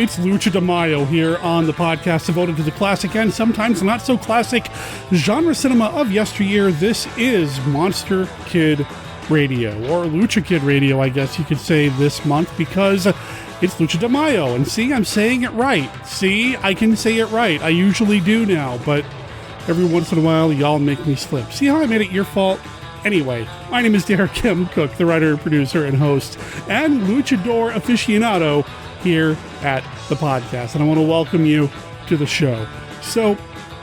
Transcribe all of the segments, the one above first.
It's Lucha de Mayo here on the podcast devoted to the classic and sometimes not so classic genre cinema of yesteryear. This is Monster Kid Radio, or Lucha Kid Radio, I guess you could say this month, because it's Lucha de Mayo. And see, I'm saying it right. See, I can say it right. I usually do now, but every once in a while, y'all make me slip. See how I made it your fault? Anyway, my name is Derek Kim Cook, the writer, producer, and host, and luchador aficionado here at the podcast, and I want to welcome you to the show. So,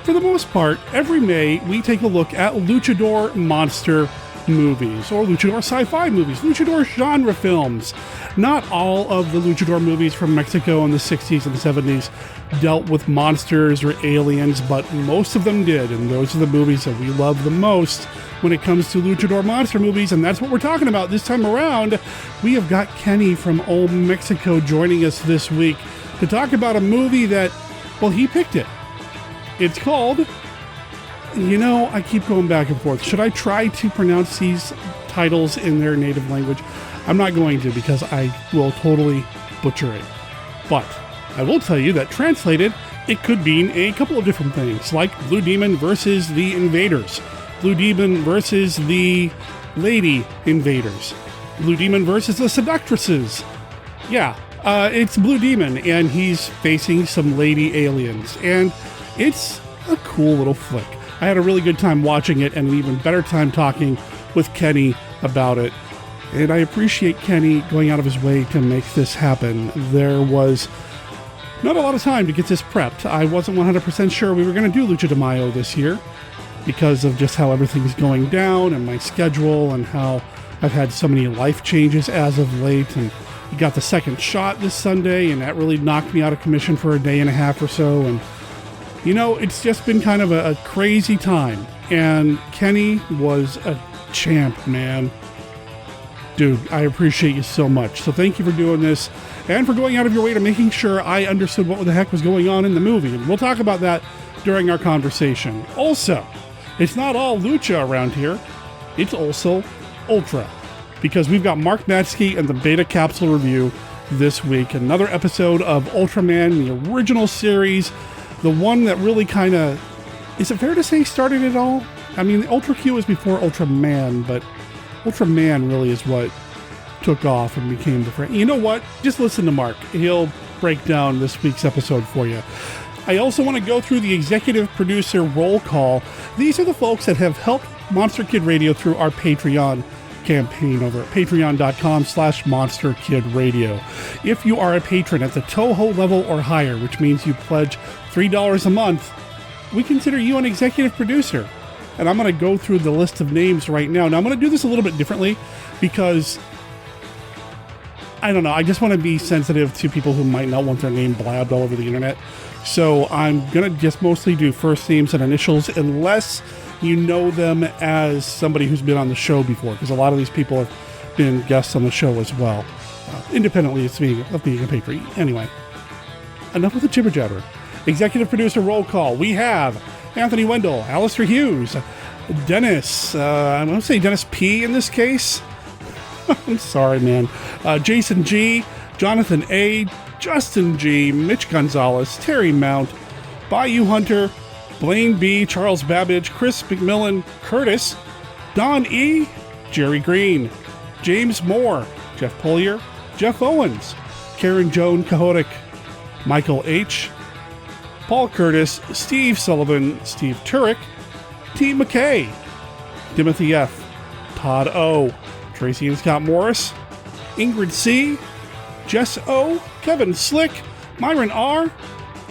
for the most part, every May, we take a look at luchador monster movies, or luchador sci-fi movies, luchador genre films. Not all of the luchador movies from Mexico in the 60s and 70s dealt with monsters or aliens, but most of them did, and those are the movies that we love the most when it comes to luchador monster movies, and that's what we're talking about this time around. We have got Kenny from old Mexico joining us this week to talk about a movie that, well, he picked it. It's called, I keep going back and forth. Should I try to pronounce these titles in their native language? I'm not going to, because I will totally butcher it. But I will tell you that translated, it could mean a couple of different things, like Blue Demon versus the Invaders, Blue Demon versus the Lady Invaders, Blue Demon versus the Seductresses. Yeah, it's Blue Demon, and he's facing some lady aliens, and it's a cool little flick. I had a really good time watching it, and an even better time talking with Kenny about it. And I appreciate Kenny going out of his way to make this happen. There was not a lot of time to get this prepped. I wasn't 100% sure we were going to do Lucha de Mayo this year because of just how everything's going down and my schedule and how I've had so many life changes as of late. And we got the second shot this Sunday, and that really knocked me out of commission for a day and a half or so. And, it's just been kind of a crazy time. And Kenny was a champ, man. Dude, I appreciate you so much. So thank you for doing this and for going out of your way to making sure I understood what the heck was going on in the movie. And we'll talk about that during our conversation. Also, it's not all lucha around here. It's also ultra, because we've got Mark Matzke and the Beta Capsule review this week. Another episode of Ultraman, the original series, the one that really kind of, is it fair to say started it all? I mean, Ultra Q was before Ultraman, but Ultraman really is what took off and became the friend. You know what? Just listen to Mark. He'll break down this week's episode for you. I also want to go through the executive producer roll call. These are the folks that have helped Monster Kid Radio through our Patreon campaign over at patreon.com/monsterkidradio. If you are a patron at the Toho level or higher, which means you pledge $3 a month, we consider you an executive producer. And I'm going to go through the list of names right now. Now, I'm going to do this a little bit differently because, I don't know, I just want to be sensitive to people who might not want their name blabbed all over the internet. So I'm going to just mostly do first names and initials unless you know them as somebody who's been on the show before, because a lot of these people have been guests on the show as well. Independently of being a patron. Anyway, enough with the jibber-jabber. Executive producer roll call. We have Anthony Wendell, Alistair Hughes, Dennis, I'm going to say Dennis P in this case. I'm sorry, man. Jason G, Jonathan A, Justin G, Mitch Gonzalez, Terry Mount, Bayou Hunter, Blaine B, Charles Babbage, Chris McMillan, Curtis, Don E, Jerry Green, James Moore, Jeff Polier, Jeff Owens, Karen Joan Kahotic, Michael H, Paul Curtis, Steve Sullivan, Steve Turek, T. McKay, Timothy F., Todd O., Tracy and Scott Morris, Ingrid C., Jess O., Kevin Slick, Myron R.,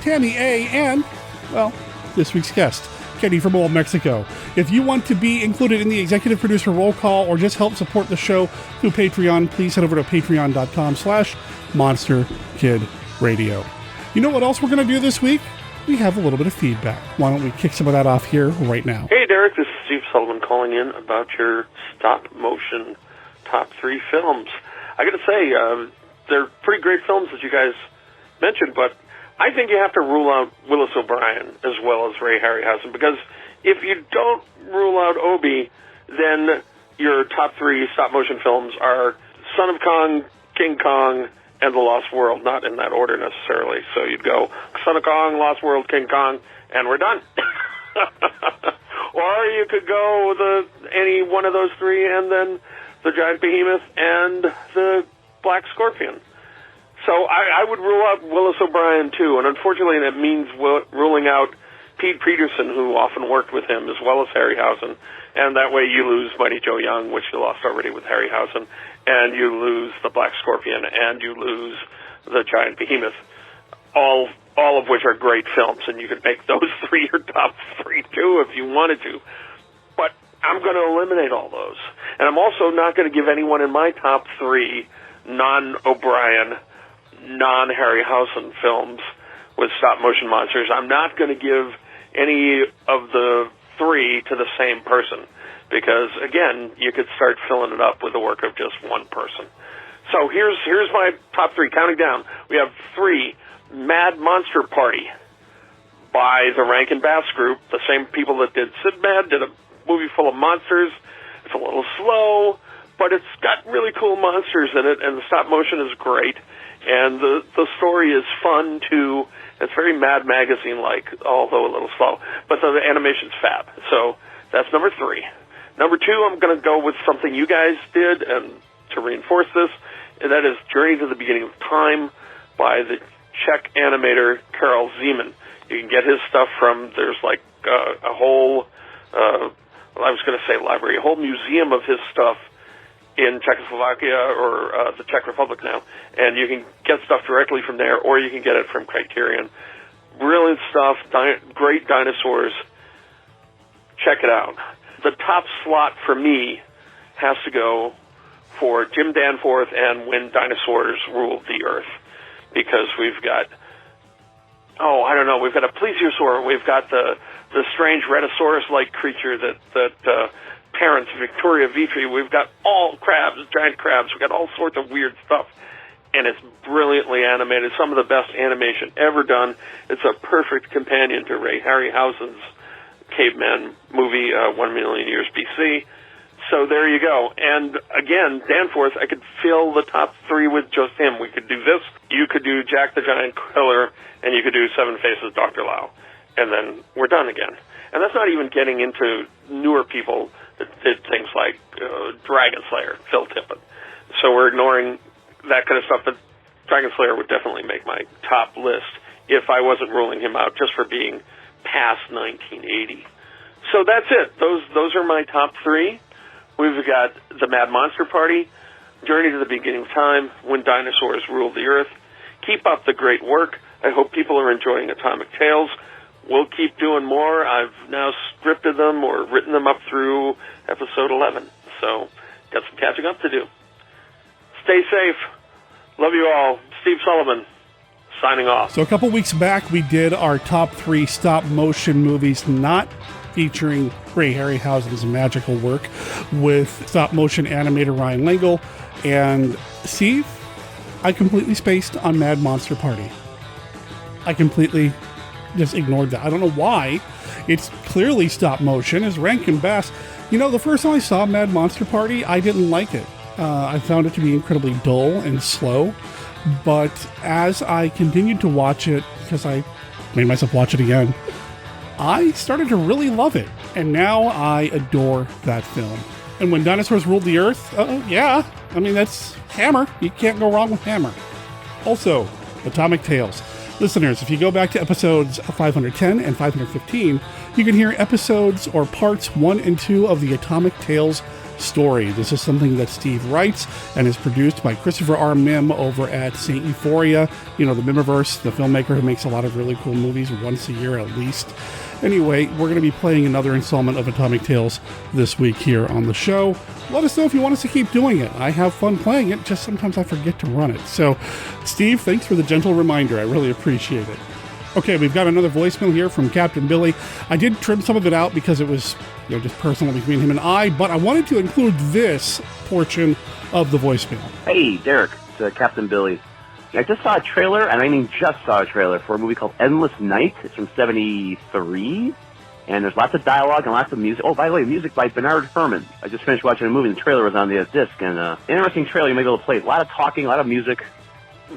Tammy A., and, well, this week's guest, Kenny from Old Mexico. If you want to be included in the executive producer roll call or just help support the show through Patreon, please head over to patreon.com/monsterkidradio. You know what else we're going to do this week? We have a little bit of feedback. Why don't we kick some of that off here right now? Hey, Derek, this is Steve Sullivan calling in about your stop-motion top 3 films. I got to say, they're pretty great films that you guys mentioned, but I think you have to rule out Willis O'Brien as well as Ray Harryhausen, because if you don't rule out Obi, then your top 3 stop-motion films are Son of Kong, King Kong, and The Lost World, not in that order necessarily. So you'd go Son of Kong, Lost World, King Kong, and we're done. Or you could go any one of those three, and then the Giant Behemoth and the Black Scorpion. So I would rule out Willis O'Brien, too, and unfortunately that means ruling out Pete Peterson, who often worked with him, as well as Harryhausen, and that way you lose Mighty Joe Young, which you lost already with Harryhausen, and you lose the Black Scorpion, and you lose the Giant Behemoth, all of which are great films, and you could make those three your top three, too, if you wanted to. But I'm going to eliminate all those. And I'm also not going to give anyone in my top three non-O'Brien, non-Harryhausen films with stop-motion monsters. I'm not going to give any of the three to the same person because, again, you could start filling it up with the work of just one person. So here's my top three. Counting down, we have 3, Mad Monster Party by the Rankin Bass Group, the same people that did Sid Mad, did a movie full of monsters. It's a little slow, but it's got really cool monsters in it, and the stop motion is great, and the story is fun, too. It's very Mad Magazine-like, although a little slow, but the animation's fab. So that's number 3. Number 2, I'm going to go with something you guys did, and to reinforce this, and that is Journey to the Beginning of Time by the Czech animator Karel Zeman. You can get his stuff from, there's like a whole, I was going to say library, a whole museum of his stuff in Czechoslovakia or the Czech Republic now, and you can get stuff directly from there, or you can get it from Criterion. Brilliant stuff, great dinosaurs. Check it out. The top slot for me has to go for Jim Danforth and When Dinosaurs Ruled the Earth, because we've got, we've got a plesiosaur, we've got the strange Rhedosaurus-like creature that parents Victoria Vitri, we've got all crabs, giant crabs, we've got all sorts of weird stuff, and it's brilliantly animated, some of the best animation ever done. It's a perfect companion to Ray Harryhausen's caveman movie, 1 Million Years BC. So there you go. And again, Danforth, I could fill the top 3 with just him. We could do this, you could do Jack the Giant Killer, and you could do Seven Faces Dr. Lau. And then we're done again. And that's not even getting into newer people that did things like Dragon Slayer, Phil Tippett. So we're ignoring that kind of stuff, but Dragon Slayer would definitely make my top list if I wasn't ruling him out just for being past 1980. So that's it. Those are my top 3. We've got the Mad Monster Party, Journey to the Beginning of Time, When Dinosaurs Ruled the Earth. Keep up the great work. I hope people are enjoying Atomic Tales. We'll keep doing more. I've now scripted them or written them up through episode 11. So, got some catching up to do. Stay safe. Love you all. Steve Sullivan, signing off. So a couple weeks back, we did our top 3 stop-motion movies not featuring Ray Harryhausen's magical work with stop-motion animator Ryan Langel. And Steve, I completely spaced on Mad Monster Party. I completely just ignored that. I don't know why. It's clearly stop motion. As Rankin Bass, the first time I saw Mad Monster Party, I didn't like it. I found it to be incredibly dull and slow. But as I continued to watch it, because I made myself watch it again, I started to really love it. And now I adore that film. And When Dinosaurs Ruled the Earth, yeah. I mean, that's Hammer. You can't go wrong with Hammer. Also, Atomic Tales. Listeners, if you go back to episodes 510 and 515, you can hear episodes or parts 1 and 2 of the Atomic Tales story. This is something that Steve writes and is produced by Christopher R. Mim over at St. Euphoria, the Mimiverse, the filmmaker who makes a lot of really cool movies once a year at least. Anyway, we're going to be playing another installment of Atomic Tales this week here on the show. Let us know if you want us to keep doing it. I have fun playing it, just sometimes I forget to run it. So, Steve, thanks for the gentle reminder. I really appreciate it. Okay, we've got another voicemail here from Captain Billy. I did trim some of it out because it was just personal between him and I, but I wanted to include this portion of the voicemail. Hey, Derek, it's Captain Billy. I just saw a trailer, and I mean just saw a trailer for a movie called Endless Night. It's from 1973, and there's lots of dialogue and lots of music. Oh, by the way, music by Bernard Herrmann. I just finished watching a movie, and the trailer was on the disc, and interesting trailer. You may be able to play it. A lot of talking, a lot of music.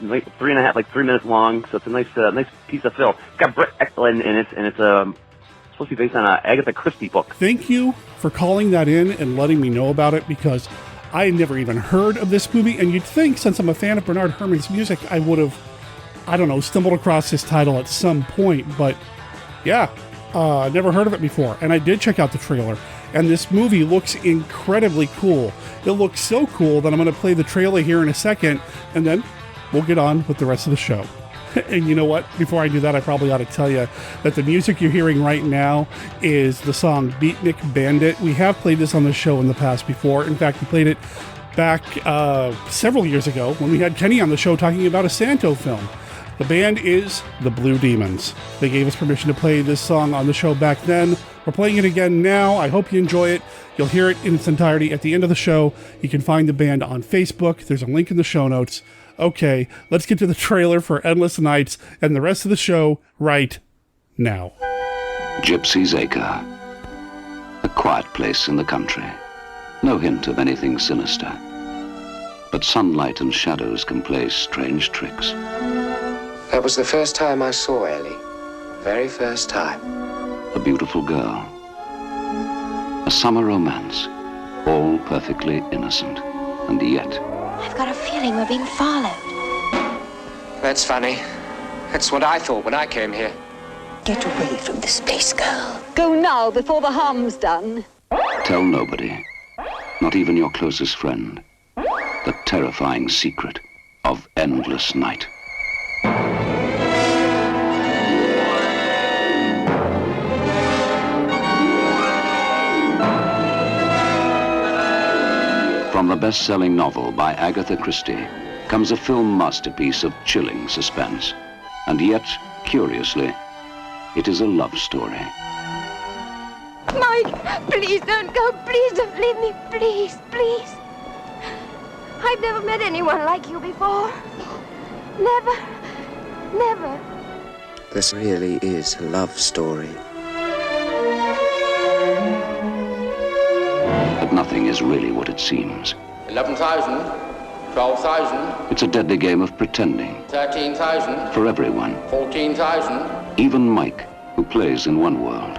like 3 minutes long. So it's a nice piece of film. It's got Brett Eklund in it, and it's supposed to be based on an Agatha Christie book. Thank you for calling that in and letting me know about it, because I had never even heard of this movie, and you'd think, since I'm a fan of Bernard Herrmann's music, I would have, stumbled across this title at some point, but yeah, never heard of it before, and I did check out the trailer, and this movie looks incredibly cool. It looks so cool that I'm going to play the trailer here in a second, and then we'll get on with the rest of the show. And you know what? Before I do that, I probably ought to tell you that the music you're hearing right now is the song Beatnik Bandit. We have played this on the show in the past before. In fact, we played it back several years ago when we had Kenny on the show talking about a Santo film. The band is the Blue Demons. They gave us permission to play this song on the show back then. We're playing it again now. I hope you enjoy it. You'll hear it in its entirety at the end of the show. You can find the band on Facebook. There's a link in the show notes. Okay, let's get to the trailer for Endless Nights and the rest of the show right now. Gypsy's Acre. A quiet place in the country. No hint of anything sinister. But sunlight and shadows can play strange tricks. That was the first time I saw Ellie. Very first time. A beautiful girl. A summer romance. All perfectly innocent. And yet... I've got a feeling we're being followed. That's funny. That's what I thought when I came here. Get away from this place, girl. Go now before the harm's done. Tell nobody, not even your closest friend, the terrifying secret of Endless Night. From the best-selling novel by Agatha Christie comes a film masterpiece of chilling suspense. And yet, curiously, it is a love story. Mike, please don't go. Please don't leave me. Please, please. I've never met anyone like you before. Never, never. This really is a love story. But nothing is really what it seems. 11,000, 12,000. It's a deadly game of pretending. 13,000. For everyone. 14,000. Even Mike, who plays in one world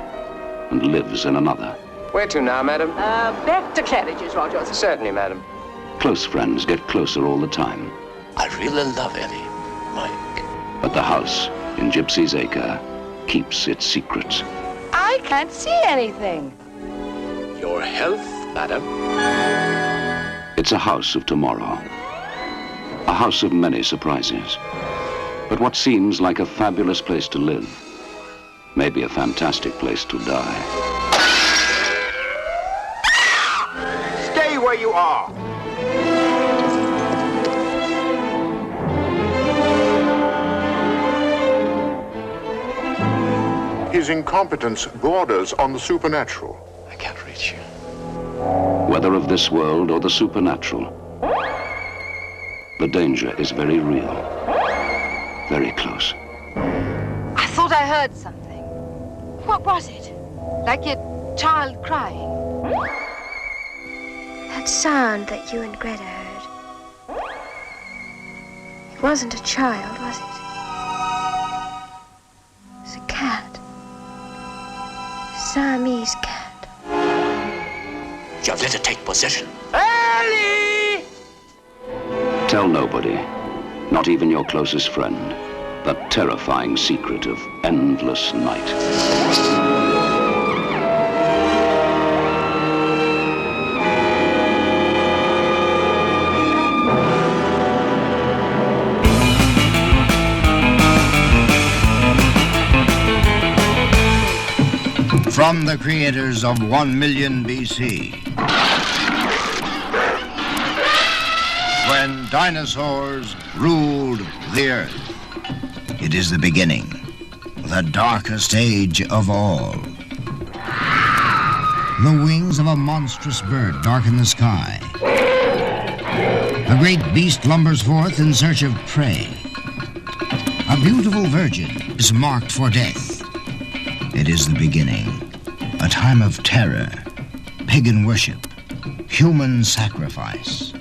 and lives in another. Where to now, madam? Back to Claridge's, Rogers. Certainly, madam. Close friends get closer all the time. I really love Ellie, Mike. But the house in Gypsy's Acre keeps its secrets. I can't see anything. Your health, madam. It's a house of tomorrow. A house of many surprises. But what seems like a fabulous place to live may be a fantastic place to die. Stay where you are. His incompetence borders on the supernatural. I can't reach you. Whether of this world or the supernatural, the danger is very real, very close. I thought I heard something. What was it? Like a child crying? That sound that you and Greta heard. It wasn't a child, was it? It was a cat. A Siamese cat. You have let it take possession. Ellie! Tell nobody, not even your closest friend, the terrifying secret of Endless Night. From the creators of 1 million BC, when dinosaurs ruled the earth. It is the beginning, the darkest age of all. The wings of a monstrous bird darken the sky. A great beast lumbers forth in search of prey. A beautiful virgin is marked for death. It is the beginning, a time of terror, pagan worship, human sacrifice.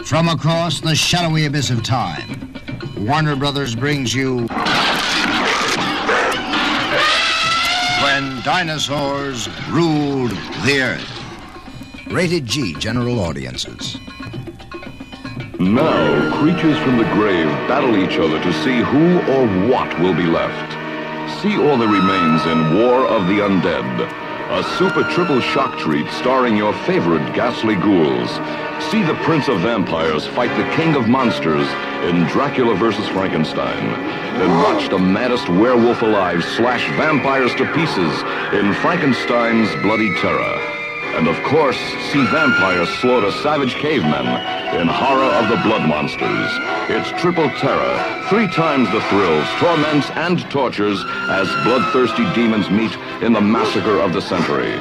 From across the shadowy abyss of time, Warner Brothers brings you When Dinosaurs Ruled the Earth. Rated G, general audiences. Now, creatures from the grave battle each other to see who or what will be left. See all that remains in War of the Undead, a super triple shock treat starring your favorite ghastly ghouls. See the Prince of Vampires fight the King of Monsters in Dracula vs. Frankenstein. Then watch the maddest werewolf alive slash vampires to pieces in Frankenstein's Bloody Terror. And of course, see vampires slaughter savage cavemen in Horror of the Blood Monsters. It's triple terror, 3 times the thrills, torments, and tortures as bloodthirsty demons meet in the massacre of the century.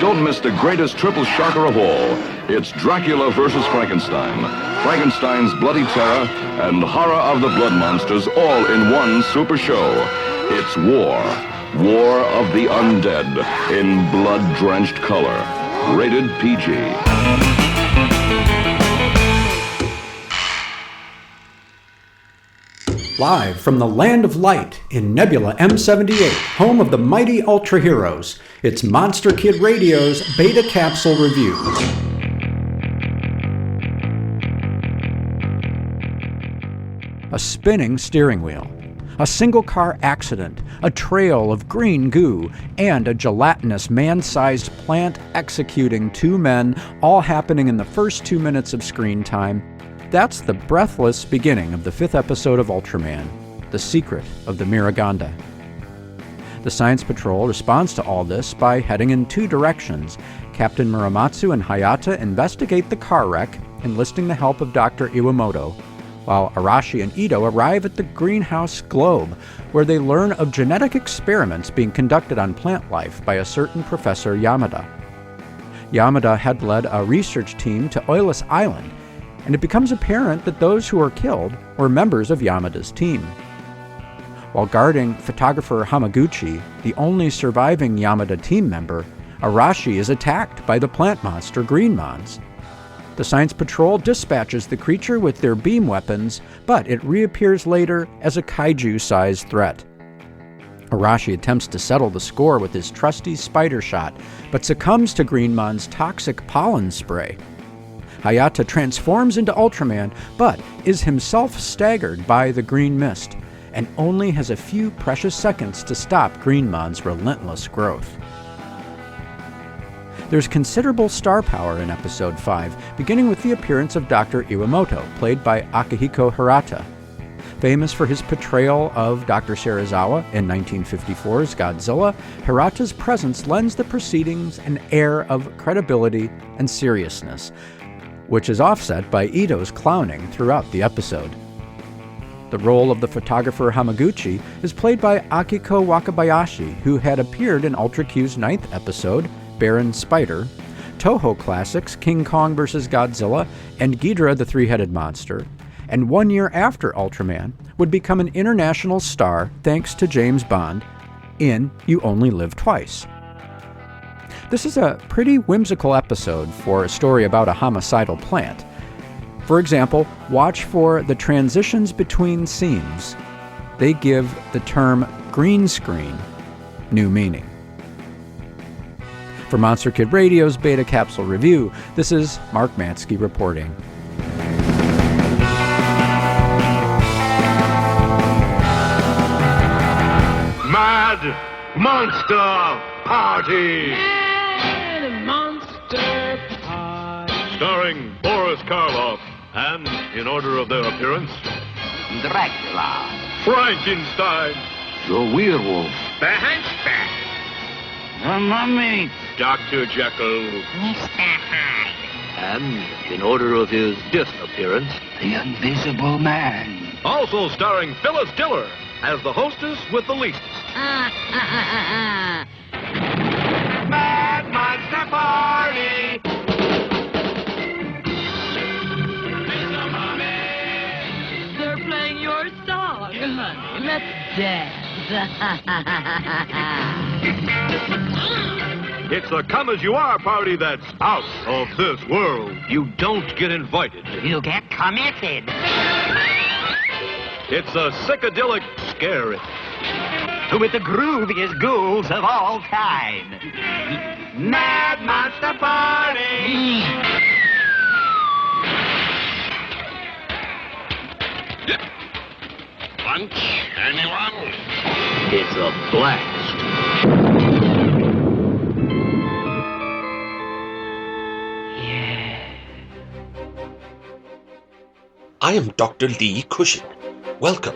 Don't miss the greatest triple shocker of all. It's Dracula vs. Frankenstein, Frankenstein's Bloody Terror, and Horror of the Blood Monsters all in one super show. It's War of the Undead in blood-drenched color. Rated PG. Live from the Land of Light in Nebula M78, home of the mighty Ultra Heroes, it's Monster Kid Radio's Beta Capsule Review. A spinning steering wheel, a single-car accident, a trail of green goo, and a gelatinous man-sized plant executing 2 men, all happening in the first 2 minutes of screen time. That's the breathless beginning of the 5th episode of Ultraman, The Secret of the Miragonda. The Science Patrol responds to all this by heading in 2 directions. Captain Muramatsu and Hayata investigate the car wreck, enlisting the help of Dr. Iwamoto, while Arashi and Ito arrive at the greenhouse globe, where they learn of genetic experiments being conducted on plant life by a certain Professor Yamada. Yamada had led a research team to Oilus Island, and it becomes apparent that those who were killed were members of Yamada's team. While guarding photographer Hamaguchi, the only surviving Yamada team member, Arashi is attacked by the plant monster Greenmons. The Science Patrol dispatches the creature with their beam weapons, but it reappears later as a kaiju-sized threat. Arashi attempts to settle the score with his trusty spider shot, but succumbs to Greenmon's toxic pollen spray. Hayata transforms into Ultraman, but is himself staggered by the green mist, and only has a few precious seconds to stop Greenmon's relentless growth. There's considerable star power in Episode 5, beginning with the appearance of Dr. Iwamoto, played by Akihiko Hirata. Famous for his portrayal of Dr. Serizawa in 1954's Godzilla, Hirata's presence lends the proceedings an air of credibility and seriousness, which is offset by Ito's clowning throughout the episode. The role of the photographer Hamaguchi is played by Akiko Wakabayashi, who had appeared in Ultra Q's 9th episode, Baron Spider, Toho Classics, King Kong vs. Godzilla, and Ghidorah the Three-Headed Monster, and 1 year after Ultraman, would become an international star thanks to James Bond in You Only Live Twice. This is a pretty whimsical episode for a story about a homicidal plant. For example, watch for the transitions between scenes. They give the term green screen new meaning. For Monster Kid Radio's Beta Capsule Review, this is Mark Matzke reporting. Mad Monster Party! Mad Monster Party! Starring Boris Karloff, and in order of their appearance, Dracula, Frankenstein, the werewolf, the Hunchback, the mummy, Dr. Jekyll, Mr. Hyde, and in order of his disappearance, the Invisible Man. Also starring Phyllis Diller as the hostess with the least. Mad Monster Party! Mr. Mummy! They're playing your song, honey. Let's dance. It's a come-as-you-are party that's out of this world. You don't get invited. You get committed. It's a psychedelic scary. With the grooviest ghouls of all time. Mad Monster Party! Lunch, anyone? It's a blast. I am Dr. Lee Cushing. Welcome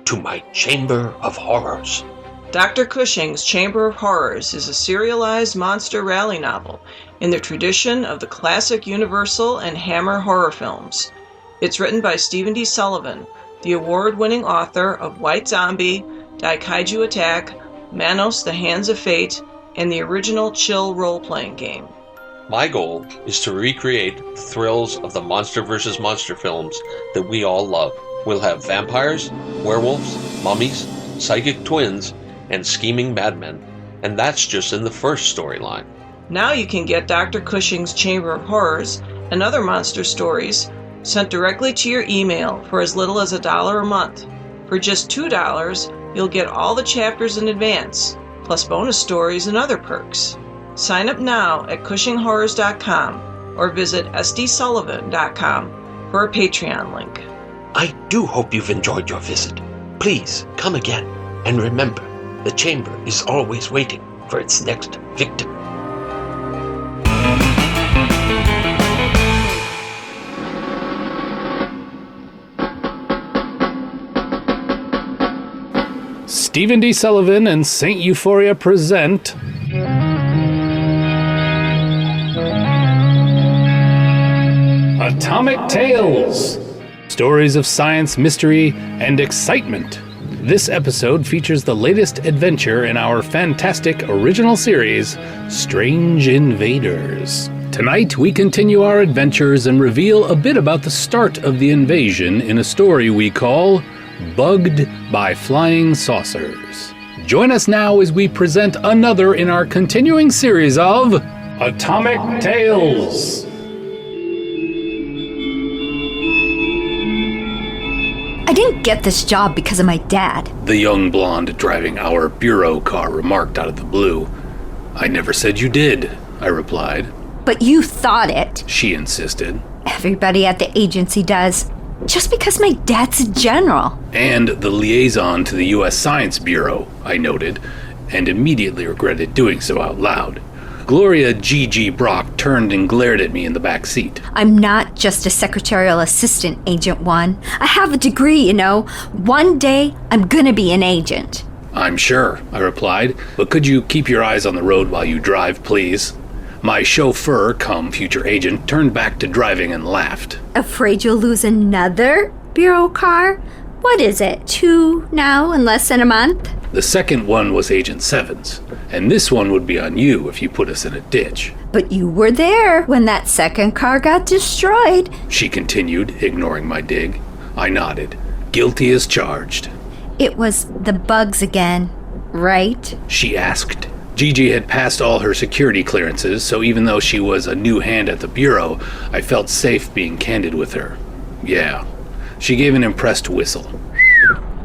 to my Chamber of Horrors. Dr. Cushing's Chamber of Horrors is a serialized monster rally novel in the tradition of the classic Universal and Hammer horror films. It's written by Stephen D. Sullivan, the award-winning author of White Zombie, Kaiju Attack, Manos, The Hands of Fate, and the original Chill role-playing game. My goal is to recreate the thrills of the Monster vs. Monster films that we all love. We'll have vampires, werewolves, mummies, psychic twins, and scheming madmen. And that's just in the first storyline. Now you can get Dr. Cushing's Chamber of Horrors and other monster stories sent directly to your email for as little as $1 a month. For just $2, you'll get all the chapters in advance, plus bonus stories and other perks. Sign up now at CushingHorrors.com or visit sdsullivan.com for a Patreon link. I do hope you've enjoyed your visit. Please come again, and remember, the chamber is always waiting for its next victim. Stephen D. Sullivan and St. Euphoria present Atomic Tales. Stories of science, mystery, and excitement. This episode features the latest adventure in our fantastic original series, Strange Invaders. Tonight, we continue our adventures and reveal a bit about the start of the invasion in a story we call Bugged by Flying Saucers. Join us now as we present another in our continuing series of Atomic Tales. I didn't get this job because of my dad. The young blonde driving our bureau car remarked out of the blue. I never said you did, I replied. But you thought it. She insisted. Everybody at the agency does. Just because my dad's a general. And the liaison to the U.S. Science Bureau, I noted, and immediately regretted doing so out loud. Gloria G.G. Brock turned and glared at me in the back seat. I'm not just a secretarial assistant, Agent 1. I have a degree, you know. One day, I'm gonna be an agent. I'm sure, I replied, but could you keep your eyes on the road while you drive, please? My chauffeur, cum future agent, turned back to driving and laughed. Afraid you'll lose another bureau car? What is it, 2 now in less than a month? The second one was Agent 7's, and this one would be on you if you put us in a ditch. But you were there when that second car got destroyed, she continued, ignoring my dig. I nodded. Guilty as charged. It was the bugs again, right? She asked. Gigi had passed all her security clearances, so even though she was a new hand at the Bureau, I felt safe being candid with her. Yeah. She gave an impressed whistle.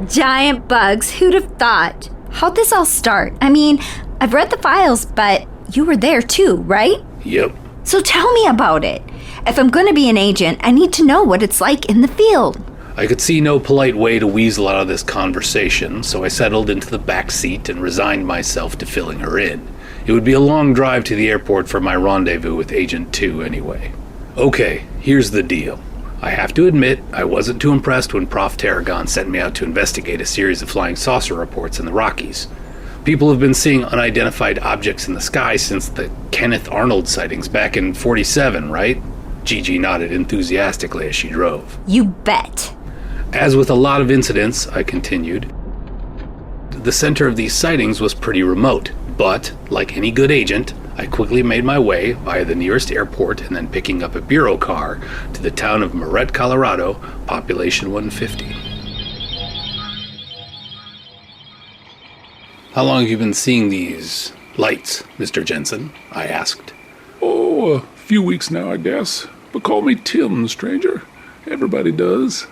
Giant bugs, who'd have thought? How'd this all start? I mean, I've read the files, but you were there too, right? Yep. So tell me about it. If I'm going to be an agent, I need to know what it's like in the field. I could see no polite way to weasel out of this conversation, so I settled into the back seat and resigned myself to filling her in. It would be a long drive to the airport for my rendezvous with Agent 2 anyway. Okay, here's the deal. I have to admit, I wasn't too impressed when Prof. Tarragon sent me out to investigate a series of flying saucer reports in the Rockies. People have been seeing unidentified objects in the sky since the Kenneth Arnold sightings back in '47, right? Gigi nodded enthusiastically as she drove. You bet. As with a lot of incidents, I continued, the center of these sightings was pretty remote, but, like any good agent, I quickly made my way via the nearest airport and then picking up a bureau car to the town of Moret, Colorado, population 150. How long have you been seeing these lights, Mr. Jensen? I asked. Oh, a few weeks now, I guess. But call me Tim, stranger. Everybody does.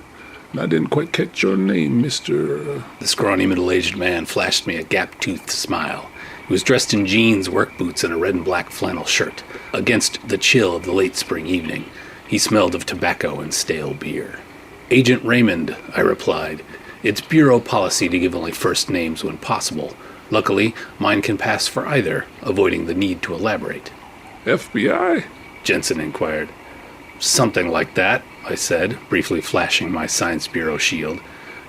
I didn't quite catch your name, Mr. The scrawny middle-aged man flashed me a gap-toothed smile. He was dressed in jeans, work boots, and a red and black flannel shirt. Against the chill of the late spring evening, he smelled of tobacco and stale beer. Agent Raymond, I replied. It's bureau policy to give only first names when possible. Luckily, mine can pass for either, avoiding the need to elaborate. FBI? Jensen inquired. Something like that, I said, briefly flashing my Science Bureau shield.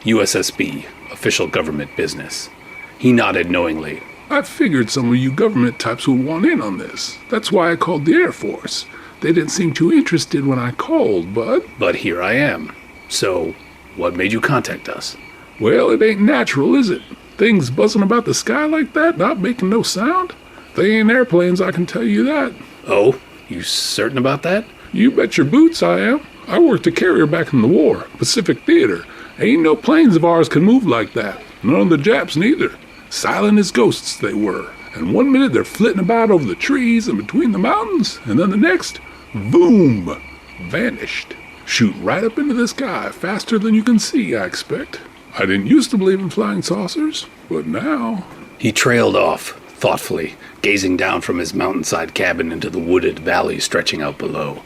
USSB, official government business. He nodded knowingly. I figured some of you government types would want in on this. That's why I called the Air Force. They didn't seem too interested when I called, but... But here I am. So, what made you contact us? Well, it ain't natural, is it? Things buzzing about the sky like that, not making no sound? They ain't airplanes, I can tell you that. Oh, you certain about that? You bet your boots I am. I worked a carrier back in the war, Pacific Theater. Ain't no planes of ours can move like that. None of the Japs neither. Silent as ghosts they were. And one minute they're flitting about over the trees and between the mountains, and then the next, boom, vanished. Shoot right up into the sky, faster than you can see, I expect. I didn't used to believe in flying saucers, but now... He trailed off, thoughtfully, gazing down from his mountainside cabin into the wooded valley stretching out below.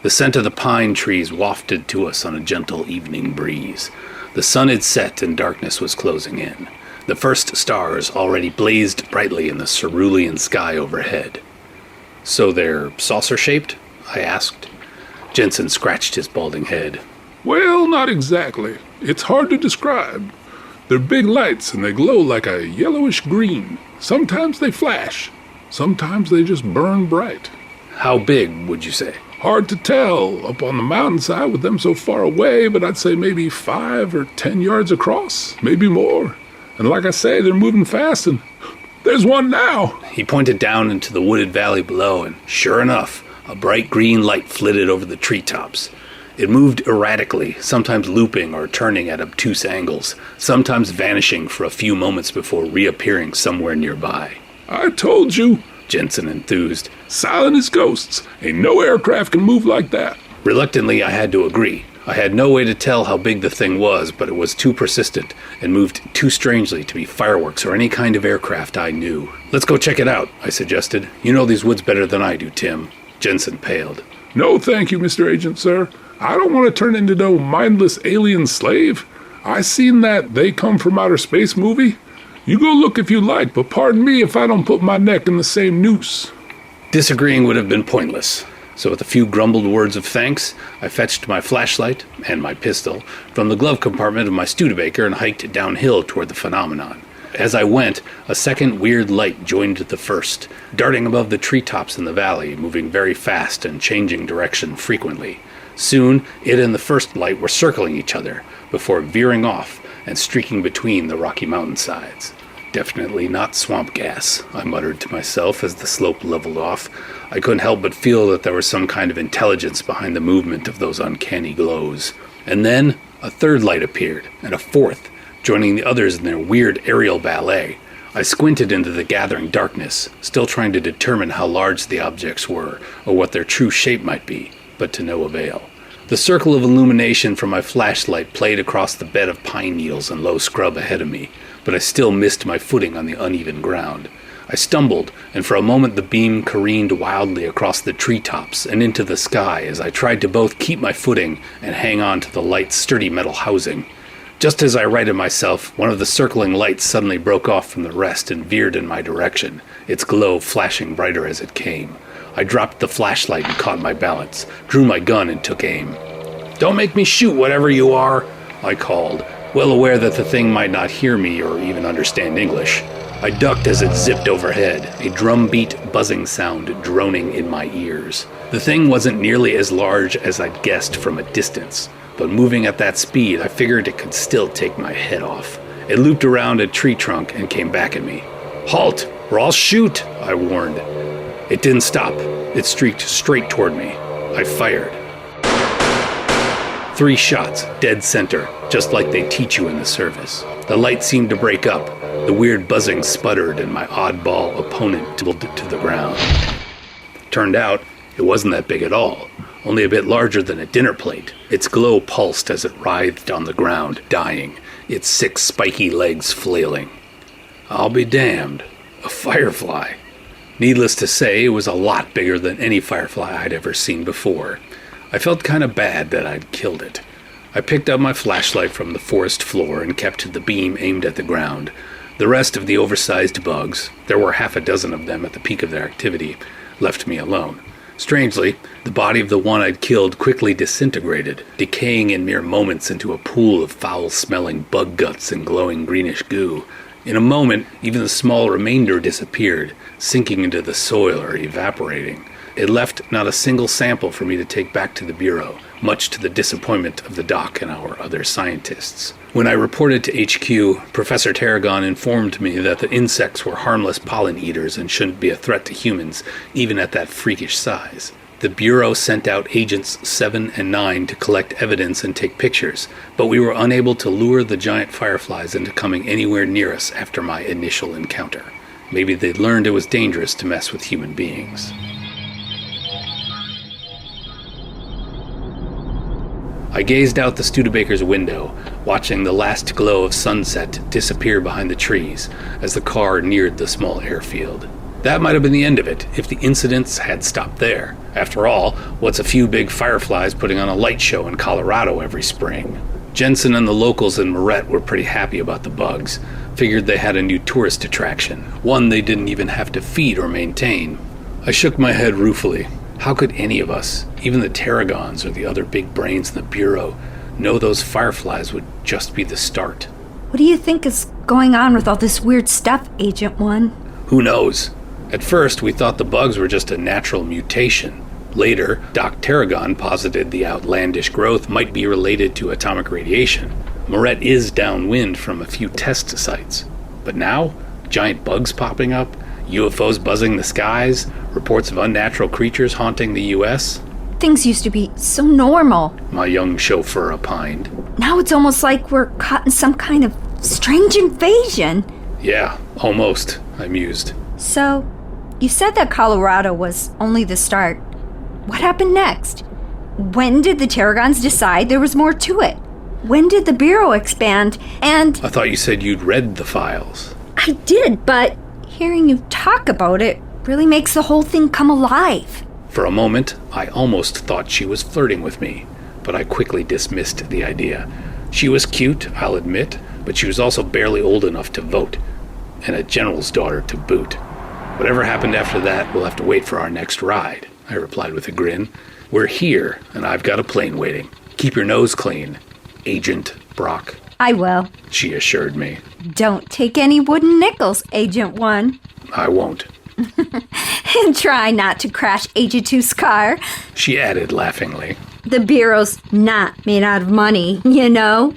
The scent of the pine trees wafted to us on a gentle evening breeze. The sun had set and darkness was closing in. The first stars already blazed brightly in the cerulean sky overhead. So they're saucer-shaped? I asked. Jensen scratched his balding head. Well, not exactly. It's hard to describe. They're big lights and they glow like a yellowish green. Sometimes they flash. Sometimes they just burn bright. How big, would you say? Hard to tell up on the mountainside with them so far away, but I'd say maybe 5 or 10 yards across, maybe more. And like I say, they're moving fast, and there's one now. He pointed down into the wooded valley below, and sure enough, a bright green light flitted over the treetops. It moved erratically, sometimes looping or turning at obtuse angles, sometimes vanishing for a few moments before reappearing somewhere nearby. I told you, Jensen enthused. Silent as ghosts. Ain't no aircraft can move like that. Reluctantly, I had to agree. I had no way to tell how big the thing was, but it was too persistent and moved too strangely to be fireworks or any kind of aircraft I knew. Let's go check it out, I suggested. You know these woods better than I do, Tim. Jensen paled. No, thank you, Mr. Agent, sir. I don't want to turn into no mindless alien slave. I seen that They Come From Outer Space movie. You go look if you like, but pardon me if I don't put my neck in the same noose. Disagreeing would have been pointless. So with a few grumbled words of thanks, I fetched my flashlight and my pistol from the glove compartment of my Studebaker and hiked downhill toward the phenomenon. As I went, a second weird light joined the first, darting above the treetops in the valley, moving very fast and changing direction frequently. Soon, it and the first light were circling each other, before veering off and streaking between the rocky mountainsides. Definitely not swamp gas, I muttered to myself as the slope leveled off. I couldn't help but feel that there was some kind of intelligence behind the movement of those uncanny glows. And then a third light appeared, and a fourth, joining the others in their weird aerial ballet. I squinted into the gathering darkness, still trying to determine how large the objects were, or what their true shape might be, but to no avail. The circle of illumination from my flashlight played across the bed of pine needles and low scrub ahead of me, but I still missed my footing on the uneven ground. I stumbled, and for a moment the beam careened wildly across the treetops and into the sky as I tried to both keep my footing and hang on to the light's sturdy metal housing. Just as I righted myself, one of the circling lights suddenly broke off from the rest and veered in my direction, its glow flashing brighter as it came. I dropped the flashlight and caught my balance, drew my gun and took aim. "Don't make me shoot, whatever you are," I called, well aware that the thing might not hear me or even understand English. I ducked as it zipped overhead, a drumbeat buzzing sound droning in my ears. The thing wasn't nearly as large as I'd guessed from a distance, but moving at that speed, I figured it could still take my head off. It looped around a tree trunk and came back at me. "Halt, or I'll shoot," I warned. It didn't stop. It streaked straight toward me. I fired. 3 shots, dead center, just like they teach you in the service. The light seemed to break up. The weird buzzing sputtered and my oddball opponent tumbled to the ground. Turned out, it wasn't that big at all. only a bit larger than a dinner plate. Its glow pulsed as it writhed on the ground, dying, its 6 spiky legs flailing. I'll be damned. A firefly. Needless to say, it was a lot bigger than any firefly I'd ever seen before. I felt kind of bad that I'd killed it. I picked up my flashlight from the forest floor and kept the beam aimed at the ground. The rest of the oversized bugs, there were 6 of them at the peak of their activity, left me alone. Strangely, the body of the one I'd killed quickly disintegrated, decaying in mere moments into a pool of foul-smelling bug guts and glowing greenish goo. In a moment, even the small remainder disappeared, sinking into the soil or evaporating. It left not a single sample for me to take back to the Bureau, much to the disappointment of the doc and our other scientists. When I reported to HQ, Professor Tarragon informed me that the insects were harmless pollen eaters and shouldn't be a threat to humans, even at that freakish size. The Bureau sent out Agents 7 and 9 to collect evidence and take pictures, but we were unable to lure the giant fireflies into coming anywhere near us after my initial encounter. Maybe they'd learned it was dangerous to mess with human beings. I gazed out the Studebaker's window, watching the last glow of sunset disappear behind the trees as the car neared the small airfield. That might have been the end of it, if the incidents had stopped there. After all, what's a few big fireflies putting on a light show in Colorado every spring? Jensen and the locals in Moret were pretty happy about the bugs. Figured they had a new tourist attraction, one they didn't even have to feed or maintain. I shook my head ruefully. How could any of us, even the Tarragons or the other big brains in the Bureau, know those fireflies would just be the start? What do you think is going on with all this weird stuff, Agent 1? Who knows? At first, we thought the bugs were just a natural mutation. Later, Doc Tarragon posited the outlandish growth might be related to atomic radiation. Moret is downwind from a few test sites. But now, giant bugs popping up, UFOs buzzing the skies, reports of unnatural creatures haunting the U.S. Things used to be so normal. My young chauffeur opined. Now it's almost like we're caught in some kind of strange invasion. Yeah, almost, I mused. So, you said that Colorado was only the start. What happened next? When did the Tarragons decide there was more to it? When did the Bureau expand, and... I thought you said you'd read the files. I did, but hearing you talk about it really makes the whole thing come alive. For a moment, I almost thought she was flirting with me, but I quickly dismissed the idea. She was cute, I'll admit, but she was also barely old enough to vote, and a general's daughter to boot. Whatever happened after that, we'll have to wait for our next ride, I replied with a grin. We're here, and I've got a plane waiting. Keep your nose clean, Agent Brock. I will, she assured me. Don't take any wooden nickels, Agent 1. I won't. And try not to crash Agent 2's car, she added laughingly. The Bureau's not made out of money, you know?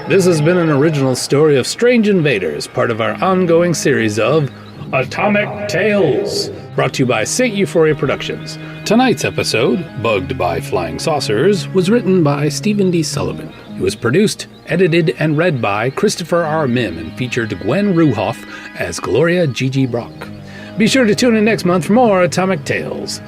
This has been an original story of Strange Invaders, part of our ongoing series of Atomic Tales, brought to you by St. Euphoria Productions. Tonight's episode, Bugged by Flying Saucers, was written by Stephen D. Sullivan. It was produced, edited, and read by Christopher R. Mim and featured Gwen Ruhoff as Gloria Gigi Brock. Be sure to tune in next month for more Atomic Tales.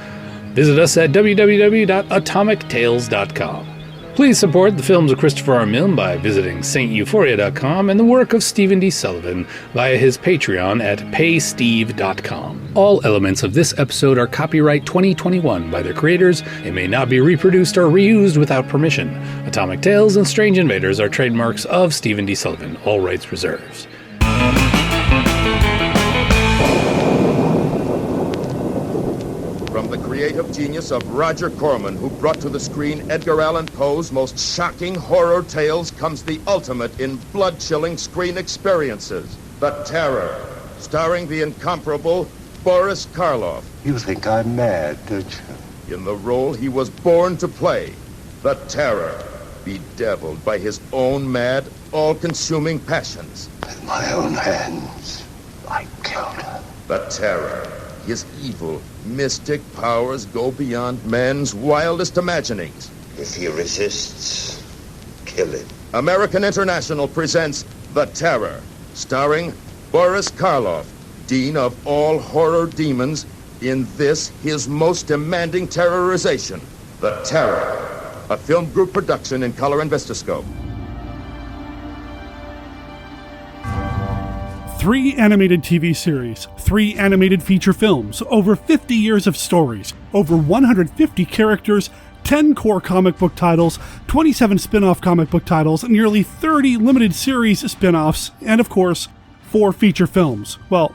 Visit us at www.atomictales.com. Please support the films of Christopher R. Milne by visiting steuphoria.com and the work of Stephen D. Sullivan via his Patreon at paysteve.com. All elements of this episode are copyright 2021 by their creators and may not be reproduced or reused without permission. Atomic Tales and Strange Invaders are trademarks of Stephen D. Sullivan, all rights reserved. From the creative genius of Roger Corman, who brought to the screen Edgar Allan Poe's most shocking horror tales, comes the ultimate in blood-chilling screen experiences. The Terror, starring the incomparable Boris Karloff. You think I'm mad, don't you? In the role he was born to play, the Terror, bedeviled by his own mad, all-consuming passions. With my own hands, I killed her. The Terror. His evil, mystic powers go beyond man's wildest imaginings. If he resists, kill him. American International presents The Terror, starring Boris Karloff, Dean of all horror demons, in this, his most demanding terrorization, The Terror, a film group production in color and Vistascope. 3 animated TV series, 3 animated feature films, over 50 years of stories, over 150 characters, 10 core comic book titles, 27 spin-off comic book titles, nearly 30 limited series spin-offs, and of course, 4 feature films. Well,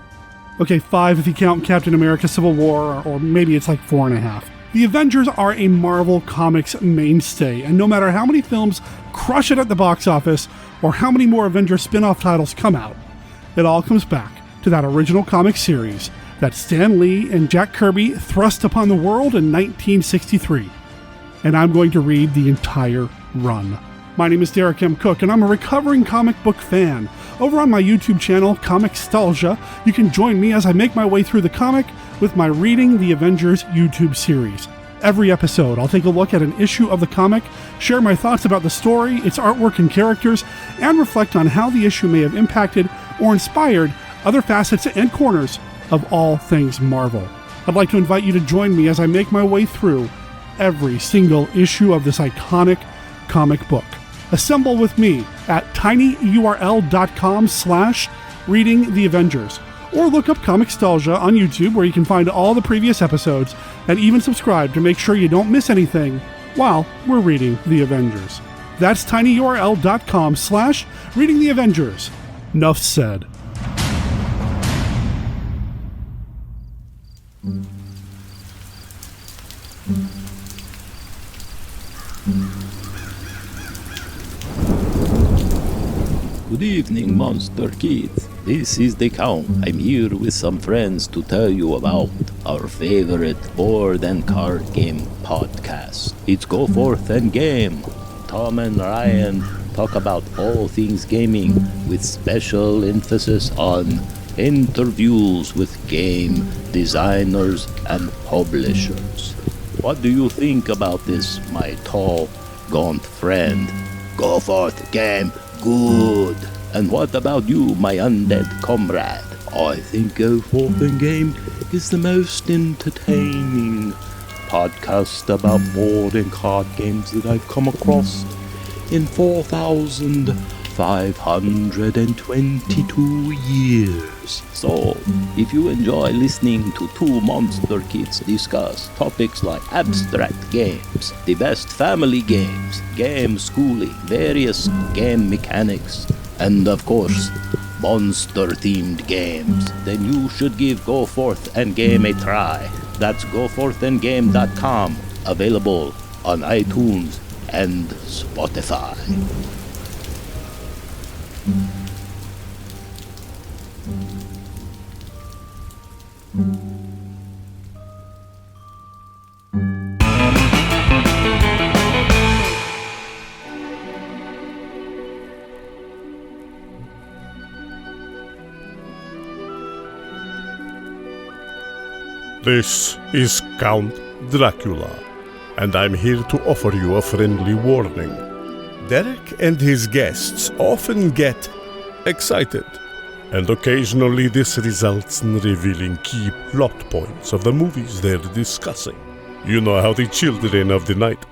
okay, 5 if you count Captain America Civil War, or maybe it's like 4.5. The Avengers are a Marvel Comics mainstay, and no matter how many films crush it at the box office, or how many more Avengers spin-off titles come out, it all comes back to that original comic series that Stan Lee and Jack Kirby thrust upon the world in 1963. And I'm going to read the entire run. My name is Derek M. Cook, and I'm a recovering comic book fan. Over on my YouTube channel, Comicstalgia, you can join me as I make my way through the comic with my Reading the Avengers YouTube series. Every episode, I'll take a look at an issue of the comic, share my thoughts about the story, its artwork and characters, and reflect on how the issue may have impacted or inspired other facets and corners of all things Marvel. I'd like to invite you to join me as I make my way through every single issue of this iconic comic book. Assemble with me at tinyurl.com/readingtheavengers, or look up Comicstalgia on YouTube, where you can find all the previous episodes and even subscribe to make sure you don't miss anything while we're reading the Avengers. That's tinyurl.com/readingtheavengers. Nuff said. Good evening, Monster Kids. This is the Count. I'm here with some friends to tell you about our favorite board and card game podcast. It's Go Forth and Game. Tom and Ryan talk about all things gaming with special emphasis on interviews with game designers and publishers. What do you think about this, my tall, gaunt friend? Go Forth, Game. Good. And what about you, my undead comrade? I think Go Forth and Game is the most entertaining podcast about board and card games that I've come across in 4,522 years. So, if you enjoy listening to 2 monster kids discuss topics like abstract games, the best family games, game schooling, various game mechanics, and of course, monster-themed games, then you should give Go Forth and Game a try. That's goforthandgame.com, available on iTunes and Spotify. This is Count Dracula, and I'm here to offer you a friendly warning. Derek and his guests often get excited, and occasionally this results in revealing key plot points of the movies they're discussing. You know how the children of the night,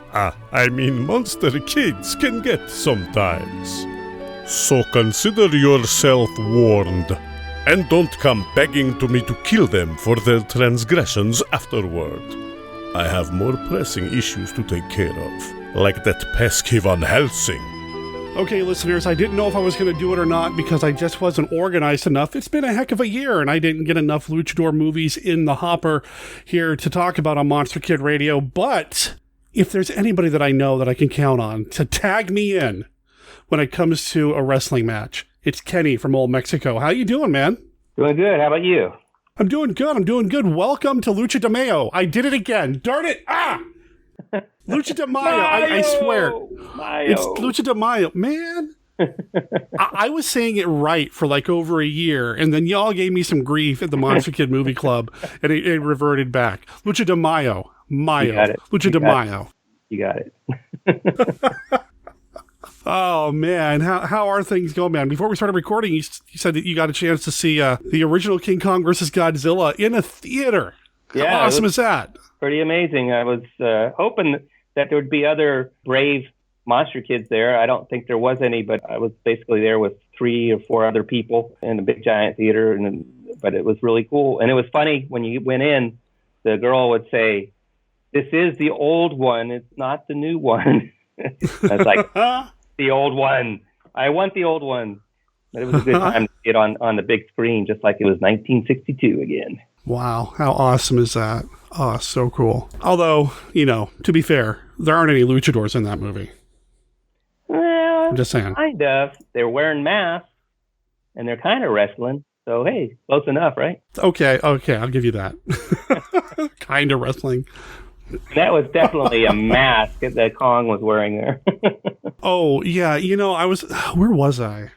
monster kids, can get sometimes. So consider yourself warned. And don't come begging to me to kill them for their transgressions afterward. I have more pressing issues to take care of, like that pesky Van Helsing. Okay, listeners, I didn't know if I was going to do it or not because I just wasn't organized enough. It's been a heck of a year, and I didn't get enough luchador movies in the hopper here to talk about on Monster Kid Radio. But if there's anybody that I know that I can count on to tag me in when it comes to a wrestling match, it's Kenny from Old Mexico. How you doing, man? Doing good. How about you? I'm doing good. Welcome to Lucha de Mayo. I did it again. Darn it. Lucha de Mayo. I swear. It's Lucha de Mayo. Man, I was saying it right for like over a year, and then y'all gave me some grief at the Monster Kid Movie Club, and it reverted back. Lucha de Mayo. Lucha de Mayo. You got it. Oh, man. How are things going, man? Before we started recording, you said that you got a chance to see the original King Kong versus Godzilla in a theater. Yeah, how awesome is that? Pretty amazing. I was hoping that there would be other brave monster kids there. I don't think there was any, but I was basically there with 3 or 4 other people in a big giant theater. But it was really cool. And it was funny when you went in, the girl would say, "This is the old one. It's not the new one." I was like, the old one. I want the old one. But it was a good time to get on the big screen, just like it was 1962 again. Wow. How awesome is that? Oh, so cool. Although, to be fair, there aren't any luchadors in that movie. Well, I'm just saying. Kind of. They're wearing masks, and they're kind of wrestling. So, hey, close enough, right? Okay, I'll give you that. Kind of wrestling. That was definitely a mask that Kong was wearing there. Oh, yeah. Where was I?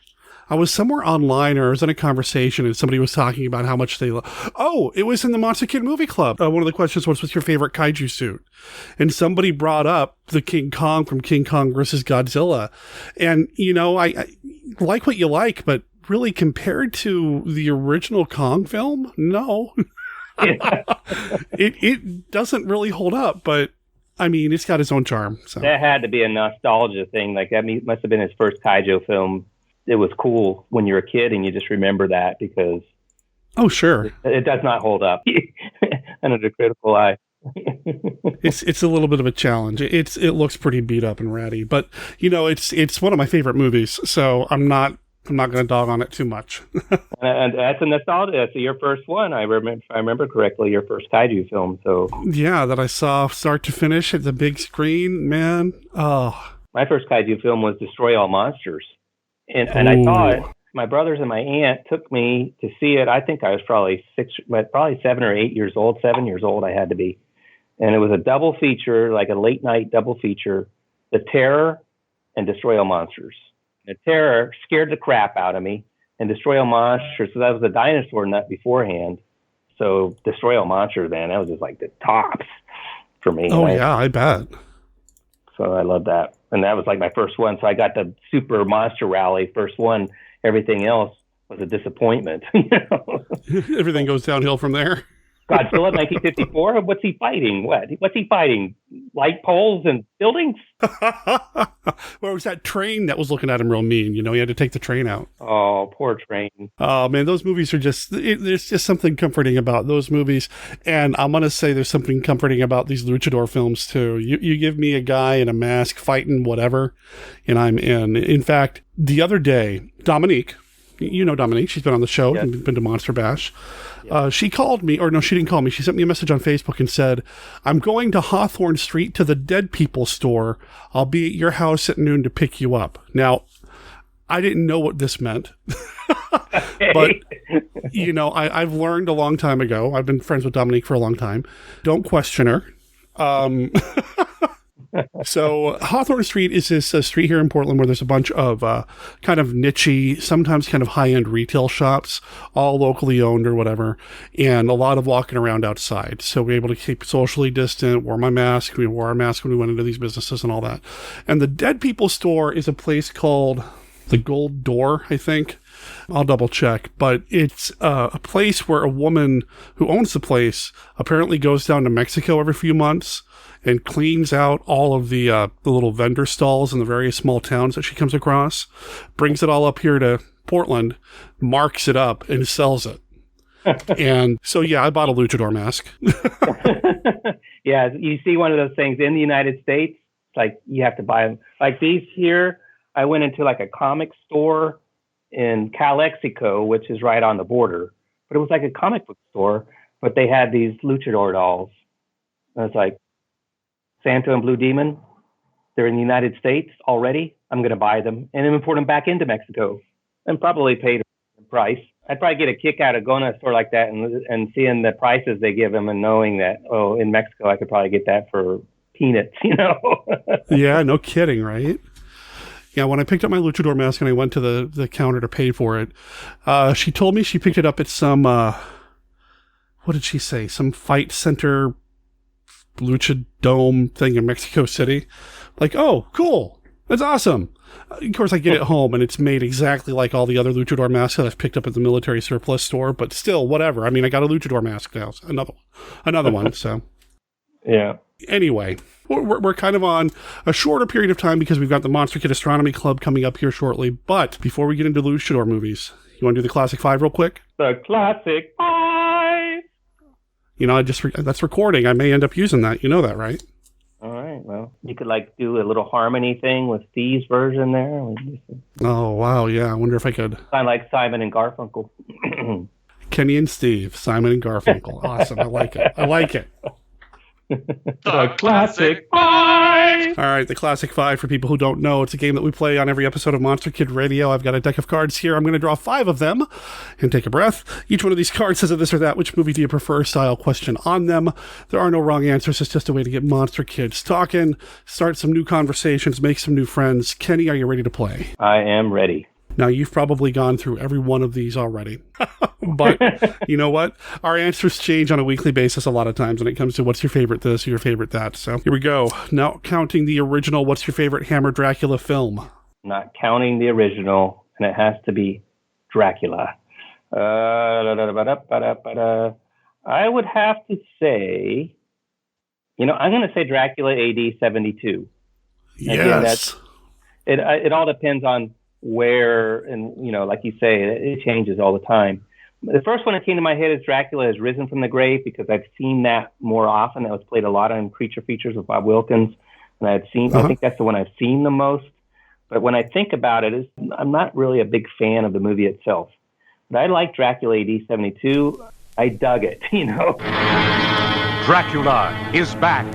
I was somewhere online, or I was in a conversation, and somebody was talking about how much they love. Oh, it was in the Monster Kid Movie Club. One of the questions was, what's your favorite kaiju suit? And somebody brought up the King Kong from King Kong versus Godzilla. And, I like what you like, but really compared to the original Kong film, no. It doesn't really hold up, but I mean, it's got its own charm. So. That had to be a nostalgia thing. Like, that must have been his first kaiju film. It was cool when you're a kid and you just remember that because... Oh, sure. It does not hold up under the critical eye. It's a little bit of a challenge. It looks pretty beat up and ratty, but, it's one of my favorite movies, so I'm not going to dog on it too much. And that's a nostalgia. That's your first one. I remember correctly, your first kaiju film. So yeah, that I saw start to finish at the big screen, man. Oh, my first kaiju film was Destroy All Monsters, and I saw it. My brothers and my aunt took me to see it. I think I was probably 7 or 8 years old. 7 years old, I had to be. And it was a double feature, like a late night double feature: The Terror and Destroy All Monsters. The Terror scared the crap out of me, and Destroy All Monsters, so that was a dinosaur nut beforehand. So Destroy All Monsters, man, that was just like the tops for me. Oh, yeah, I bet. So I love that. And that was like my first one. So I got the Super Monster Rally, first one. Everything else was a disappointment. Everything goes downhill from there. Godzilla 1954? What's he fighting? What's he fighting? Light poles and buildings? Well, it was that train that was looking at him real mean. He had to take the train out. Oh, poor train. Oh, man, those movies are there's just something comforting about those movies. And I'm going to say there's something comforting about these luchador films, too. You give me a guy in a mask fighting whatever, and I'm in. In fact, the other day, Dominique, Dominique, she's been on the show, yes. And been to Monster Bash. She called me, or no, she didn't call me. She sent me a message on Facebook and said, "I'm going to Hawthorne Street to the Dead People store. I'll be at your house at noon to pick you up." Now, I didn't know what this meant. But, I've learned a long time ago. I've been friends with Dominique for a long time. Don't question her. So Hawthorne Street is this street here in Portland where there's a bunch of kind of niche-y, sometimes kind of high-end retail shops, all locally owned or whatever, and a lot of walking around outside. So we're able to keep socially distant, wore my mask. We wore our mask when we went into these businesses and all that. And the Dead People store is a place called the Gold Door, I think. I'll double check, but it's a place where a woman who owns the place apparently goes down to Mexico every few months and cleans out all of the little vendor stalls in the various small towns that she comes across, brings it all up here to Portland, marks it up, and sells it. And so, yeah, I bought a luchador mask. Yeah, you see one of those things in the United States, like you have to buy them. Like these here, I went into like a comic store in Calexico, which is right on the border. But it was like a comic book store, but they had these luchador dolls. And I was like, Santa and Blue Demon, they're in the United States already. I'm going to buy them and then import them back into Mexico and probably pay the price. I'd probably get a kick out of going to a store like that and seeing the prices they give them and knowing that, in Mexico, I could probably get that for peanuts, Yeah, no kidding, right? Yeah, when I picked up my luchador mask and I went to the counter to pay for it, she told me she picked it up at some, what did she say? Some fight center lucha dome thing in Mexico City. Like, oh, cool. That's awesome. Of course, I get it home, and it's made exactly like all the other luchador masks that I've picked up at the military surplus store, but still, whatever. I mean, I got a luchador mask now. Another one, so. Yeah. Anyway, we're kind of on a shorter period of time because we've got the Monster Kid Astronomy Club coming up here shortly, but before we get into luchador movies, you want to do the Classic 5 real quick? The Classic 5! You know, that's recording. I may end up using that. You know that, right? All right, well, you could do a little harmony thing with Steve's version there. Oh, wow, yeah, I wonder if I could. Kind of like Simon and Garfunkel. Kenny and Steve, Simon and Garfunkel. Awesome, I like it. The Classic 5! All right, the Classic 5, for people who don't know, it's a game that we play on every episode of Monster Kid Radio. I've got a deck of cards here. I'm going to draw 5 of them and take a breath. Each one of these cards says a this or that, which movie do you prefer style question on them. There are no wrong answers. It's just a way to get Monster Kids talking, start some new conversations, make some new friends. Kenny, are you ready to play? I am ready. Now, you've probably gone through every one of these already, but you know what? Our answers change on a weekly basis a lot of times when it comes to what's your favorite this or your favorite that. So here we go. Now, counting the original, what's your favorite Hammer Dracula film? Not counting the original, and it has to be Dracula. I would have to say, I'm going to say Dracula AD 72. Yes. Again, it all depends on where, and like you say, it changes all the time. The first one that came to my head is Dracula Has Risen from the Grave, because I've seen that more often. That was played a lot on Creature Features with Bob Wilkins, and I think that's the one I've seen the most. But when I think about it, I'm not really a big fan of the movie itself. But I like Dracula AD 72. I dug it, Dracula is back.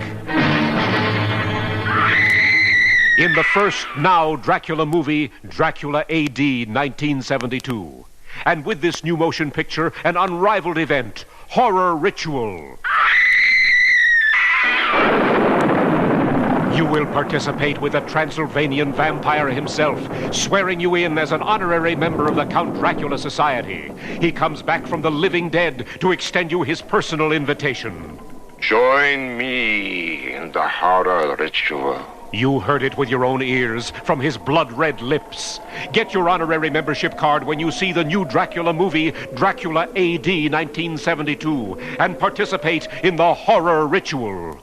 In the first Now Dracula movie, Dracula AD 1972. And with this new motion picture, an unrivaled event, Horror Ritual. You will participate with the Transylvanian vampire himself, swearing you in as an honorary member of the Count Dracula Society. He comes back from the living dead to extend you his personal invitation. Join me in the Horror Ritual. You heard it with your own ears from his blood-red lips. Get your honorary membership card when you see the new Dracula movie, Dracula AD 1972, and participate in the Horror Ritual.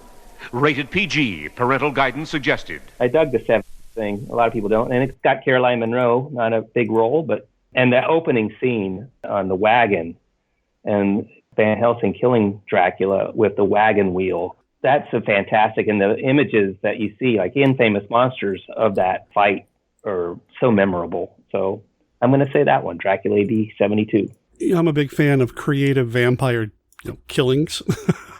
Rated PG. Parental guidance suggested. I dug the 70s thing. A lot of people don't. And it's got Caroline Munro, not a big role, and the opening scene on the wagon and Van Helsing killing Dracula with the wagon wheel. That's fantastic. And the images that you see, like in Famous Monsters, of that fight are so memorable. So I'm going to say that one, Dracula AD 72. I'm a big fan of creative vampire killings.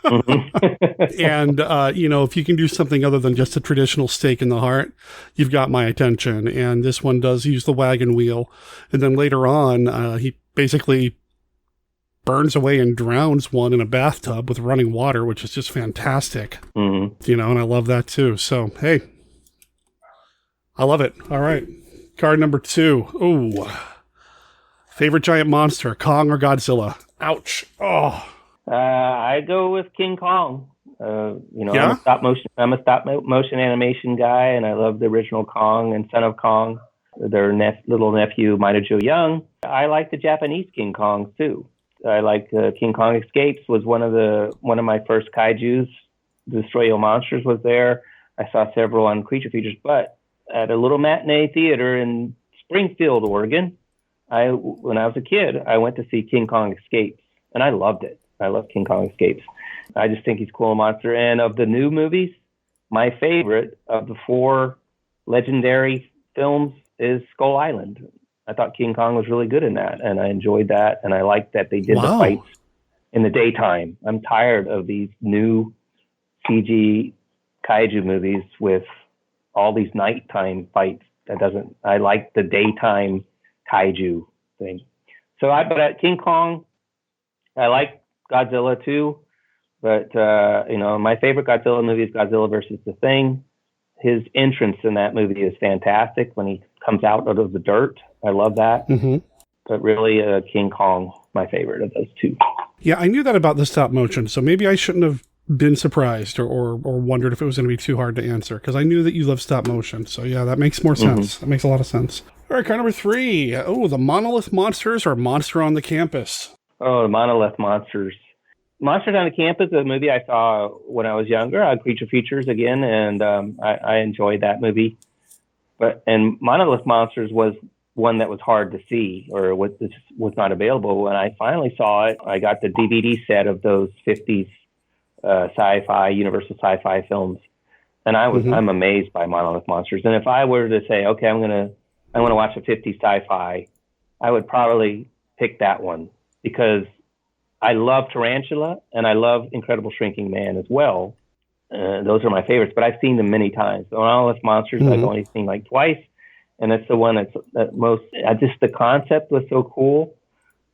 And, if you can do something other than just a traditional stake in the heart, you've got my attention. And this one does use the wagon wheel. And then later on, he basically burns away and drowns one in a bathtub with running water, which is just fantastic. And I love that too. So, hey, I love it. All right. Card number 2. Ooh. Favorite giant monster, Kong or Godzilla? Ouch. Oh. I go with King Kong. Yeah? I'm a stop motion animation guy, and I love the original Kong and Son of Kong. Their little nephew, Mida Joe Young. I like the Japanese King Kongs too. I like King Kong Escapes was one of my first kaijus. Destroy All Monsters was there. I saw several on Creature Features, but at a little matinee theater in Springfield, Oregon, when I was a kid, I went to see King Kong Escapes, and I loved it. I love King Kong Escapes. I just think he's a cool monster. And of the new movies, my favorite of the 4 legendary films is Skull Island. I thought King Kong was really good in that, and I enjoyed that, and I liked that they did the fights in the daytime. I'm tired of these new CG kaiju movies with all these nighttime fights. I like the daytime kaiju thing. So but at King Kong, I like Godzilla too, but my favorite Godzilla movie is Godzilla versus the Thing. His entrance in that movie is fantastic when he comes out of the dirt. I love that. But really, King Kong, my favorite of those 2. Yeah, I knew that about the stop motion, so maybe I shouldn't have been surprised or wondered if it was going to be too hard to answer, because I knew that you love stop motion. So yeah, that makes more sense. That makes a lot of sense. All right, card number 3. Oh, the Monolith Monsters or Monster on the Campus? Oh, the Monolith Monsters. Monsters on the Campus is a movie I saw when I was younger. Creature Features again, and I enjoyed that movie. And Monolith Monsters was one that was hard to see, or was not available. When I finally saw it, I got the DVD set of those 50s sci-fi, Universal sci-fi films, and I'm amazed by Monolith Monsters. And if I were to say, okay, I'm gonna watch a 50s sci-fi, I would probably pick that one, because I love Tarantula and I love Incredible Shrinking Man as well. Those are my favorites, but I've seen them many times. The Monolith Monsters I've only seen like twice, and it's the one that's most. Just the concept was so cool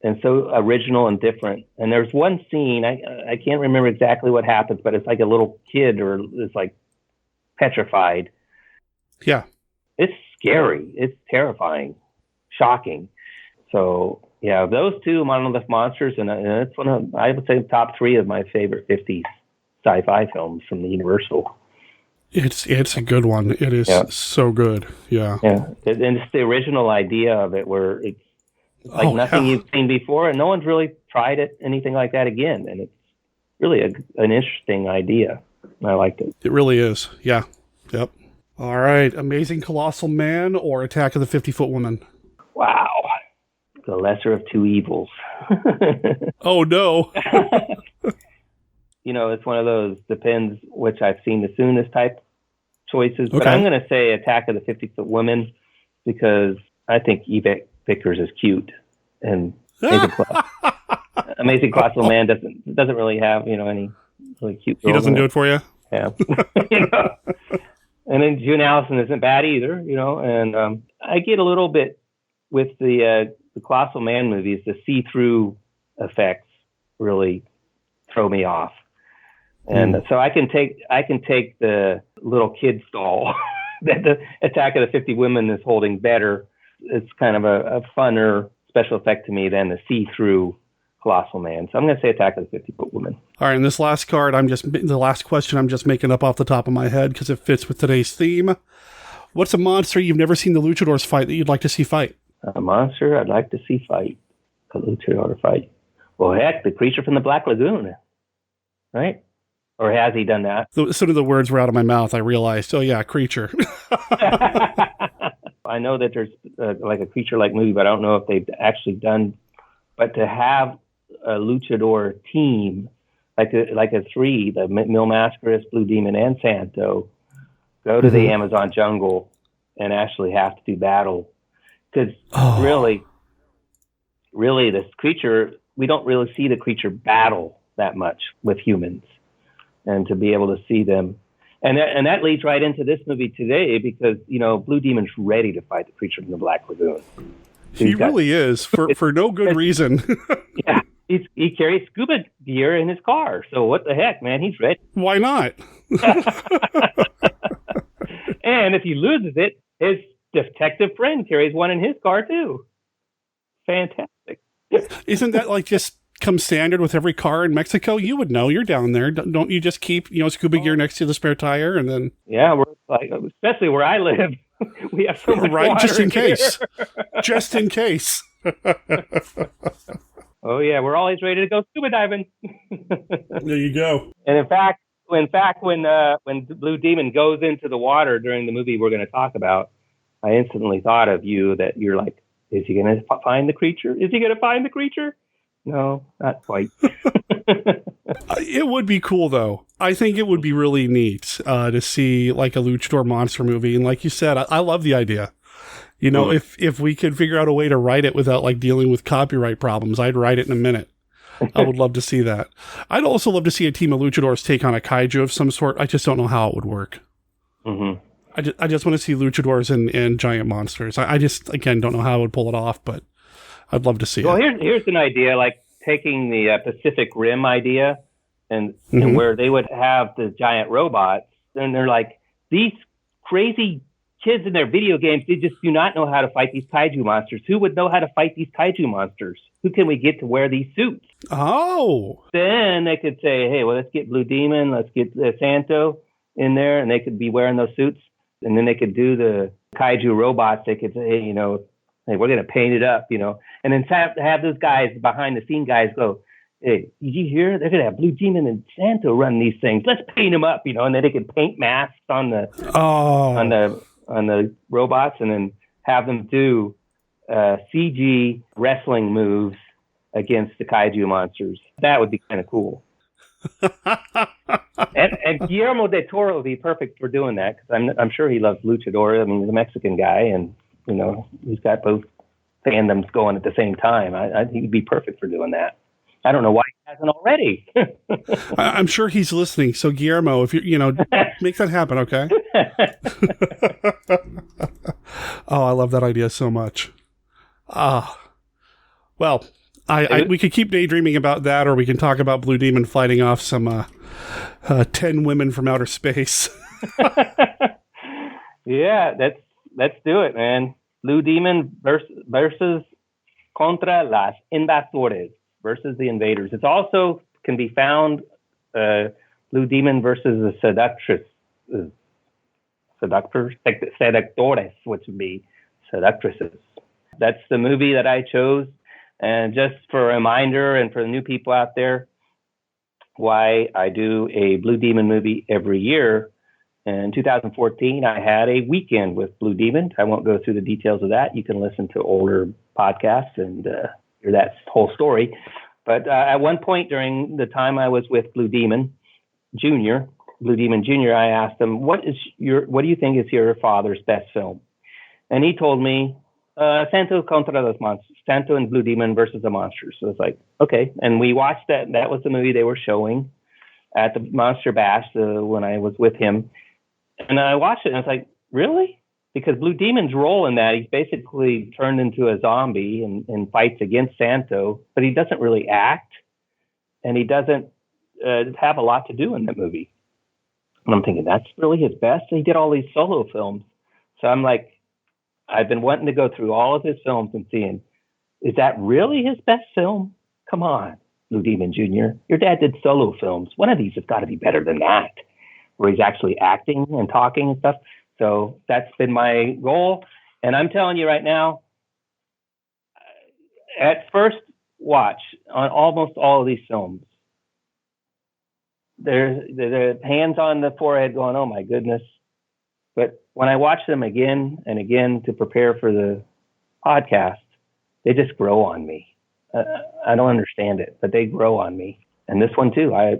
and so original and different. And there's one scene I can't remember exactly what happens, but it's like a little kid or is like petrified. Yeah, it's scary. It's terrifying, shocking. So. Yeah, those two, Monolith Monsters, and it's one of, I would say, top 3 of my favorite 50s sci-fi films from the Universal. It's a good one. It is so good. Yeah. Yeah, and it's the original idea of it, where it's like nothing you've seen before, and no one's really tried anything like that again, and it's really an interesting idea. I liked it. It really is. Yeah. Yep. All right, Amazing Colossal Man or Attack of the 50-Foot Woman? Wow. The lesser of two evils. Oh, no. It's one of those, depends which I've seen the soonest type choices. Okay. But I'm going to say Attack of the 50-Foot Woman, because I think Yvette Vickers is cute. And Amazing Colossal Man doesn't really have, any really cute. He doesn't do it for you? Yeah. And then June Allison isn't bad either, and I get a little bit with the Colossal Man movies, the see-through effects really throw me off. And so I can take the little kid stall that the Attack of the 50 Women is holding better. It's kind of a funner special effect to me than the see-through Colossal Man. So I'm going to say Attack of the 50-Foot Woman. All right, and this last card, the last question I'm just making up off the top of my head because it fits with today's theme. What's a monster you've never seen the luchadors fight that you'd like to see fight? A monster I'd like to see fight. A luchador fight. Well, heck, the creature from the Black Lagoon. Right? Or has he done that? As soon as the words were out of my mouth, I realized, oh yeah, creature. I know that there's like a creature-like movie, but I don't know if they've actually done. But to have a luchador team, like a 3, the Mil Mascaras, Blue Demon, and Santo, go to the Amazon jungle and actually have to do battle. Because really, this creature, we don't really see the creature battle that much with humans. And to be able to see them. And that leads right into this movie today, because, Blue Demon's ready to fight the creature from the Black Lagoon. He really is, for no good reason. Yeah, he carries Scuba Gear in his car. So what the heck, man? He's ready. Why not? And if he loses it, his detective friend carries one in his car too. Fantastic. Isn't that like just come standard with every car in Mexico? You would know. You're down there. Don't you just keep, Scuba Gear next to the spare tire and then... Yeah, we're like, especially where I live, we have so much water just in case. Just in case. Oh yeah, we're always ready to go scuba diving. There you go. And in fact, when Blue Demon goes into the water during the movie we're going to talk about, I instantly thought of you, that you're like, is he going to find the creature? Is he going to find the creature? No, not quite. It would be cool, though. I think it would be really neat to see like a luchador monster movie. And like you said, I love the idea. If we could figure out a way to write it without like dealing with copyright problems, I'd write it in a minute. I would love to see that. I'd also love to see a team of luchadors take on a kaiju of some sort. I just don't know how it would work. Mm-hmm. I just want to see luchadors and giant monsters. I just, again, don't know how I would pull it off, but I'd love to see it. Well, here's an idea, like taking the Pacific Rim idea and where they would have the giant robots, and they're like, these crazy kids in their video games, they just do not know how to fight these kaiju monsters. Who would know how to fight these kaiju monsters? Who can we get to wear these suits? Oh. Then they could say, hey, well, let's get Blue Demon, let's get Santo in there, and they could be wearing those suits. And then they could do the kaiju robots. They could say, hey, hey, we're going to paint it up, And then have those guys, behind the scene guys, go, hey, did you hear? They're going to have Blue Demon and Santo run these things. Let's paint them up, and then they can paint masks on the robots, and then have them do CG wrestling moves against the kaiju monsters. That would be kind of cool. and Guillermo del Toro would be perfect for doing that, because I'm sure he loves luchador. I mean, he's a Mexican guy, and he's got both fandoms going at the same time. I think he'd be perfect for doing that. I don't know why he hasn't already. I'm sure he's listening. So Guillermo, if you make that happen, okay? Oh, I love that idea so much. Well, we could keep daydreaming about that, or we can talk about Blue Demon fighting off some 10 women from outer space. Yeah, let's do it, man. Blue Demon versus contra las invasoras, versus the invaders. It's also can be found Blue Demon versus the seductores, which would be seductresses. That's the movie that I chose. And just for a reminder, and for the new people out there, why I do a Blue Demon movie every year. In 2014, I had a weekend with Blue Demon. I won't go through the details of that. You can listen to older podcasts and hear that whole story. But at one point during the time I was with Blue Demon Jr., I asked him, what do you think is your father's best film? And he told me, Santo contra los monsters, Santo and Blue Demon versus the monsters. So it's like, okay. And we watched that. That was the movie they were showing at the Monster Bash when I was with him. And I watched it, and I was like, really? Because Blue Demon's role in that, he's basically turned into a zombie and fights against Santo, but he doesn't really act, and he doesn't have a lot to do in that movie. And I'm thinking, that's really his best? And he did all these solo films. So I'm like, I've been wanting to go through all of his films and seeing, is that really his best film? Come on, Blue Demon Jr. Your dad did solo films. One of these has got to be better than that, where he's actually acting and talking and stuff. So that's been my goal. And I'm telling you right now, at first watch on almost all of these films, there's the hands on the forehead going, oh my goodness. But when I watch them again and again to prepare for the podcast, they just grow on me. I don't understand it, but they grow on me. And this one too, I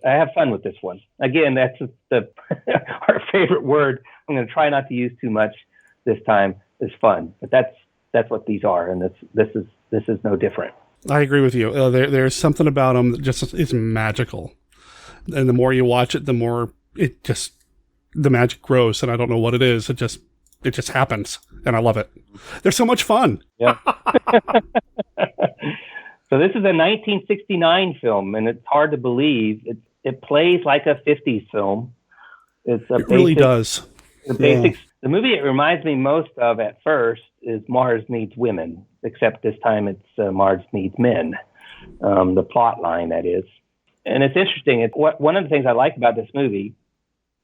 have fun with this one. Again, that's our favorite word. I'm going to try not to use too much this time. Is fun, but that's what these are, and this is no different. I agree with you. There's something about them that just is magical, and the more you watch it, the more the magic grows. And I don't know what it is. It just happens, and I love it. They're so much fun. Yeah. So this is a 1969 film, and it's hard to believe. It plays like a 50s film. It really does. The movie it reminds me most of at first is Mars Needs Women, except this time it's Mars Needs Men, the plot line, that is. And it's interesting. One of the things I like about this movie,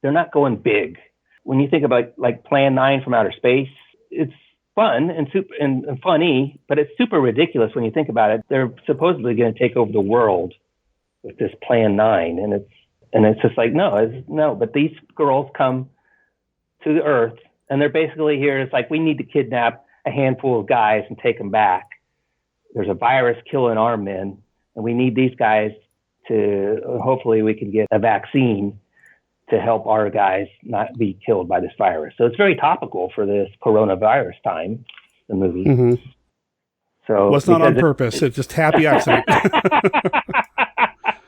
they're not going big. When you think about like Plan 9 from Outer Space, it's fun and super and funny, but it's super ridiculous when you think about it. They're supposedly going to take over the world with this Plan 9, and it's just like no. But these girls come to the Earth, and they're basically here. It's like, we need to kidnap a handful of guys and take them back. There's a virus killing our men, and we need these guys to hopefully we can get a vaccine to help our guys not be killed by this virus. So it's very topical for this coronavirus time, the movie. Mm-hmm. So it's not on purpose. It's just happy accident.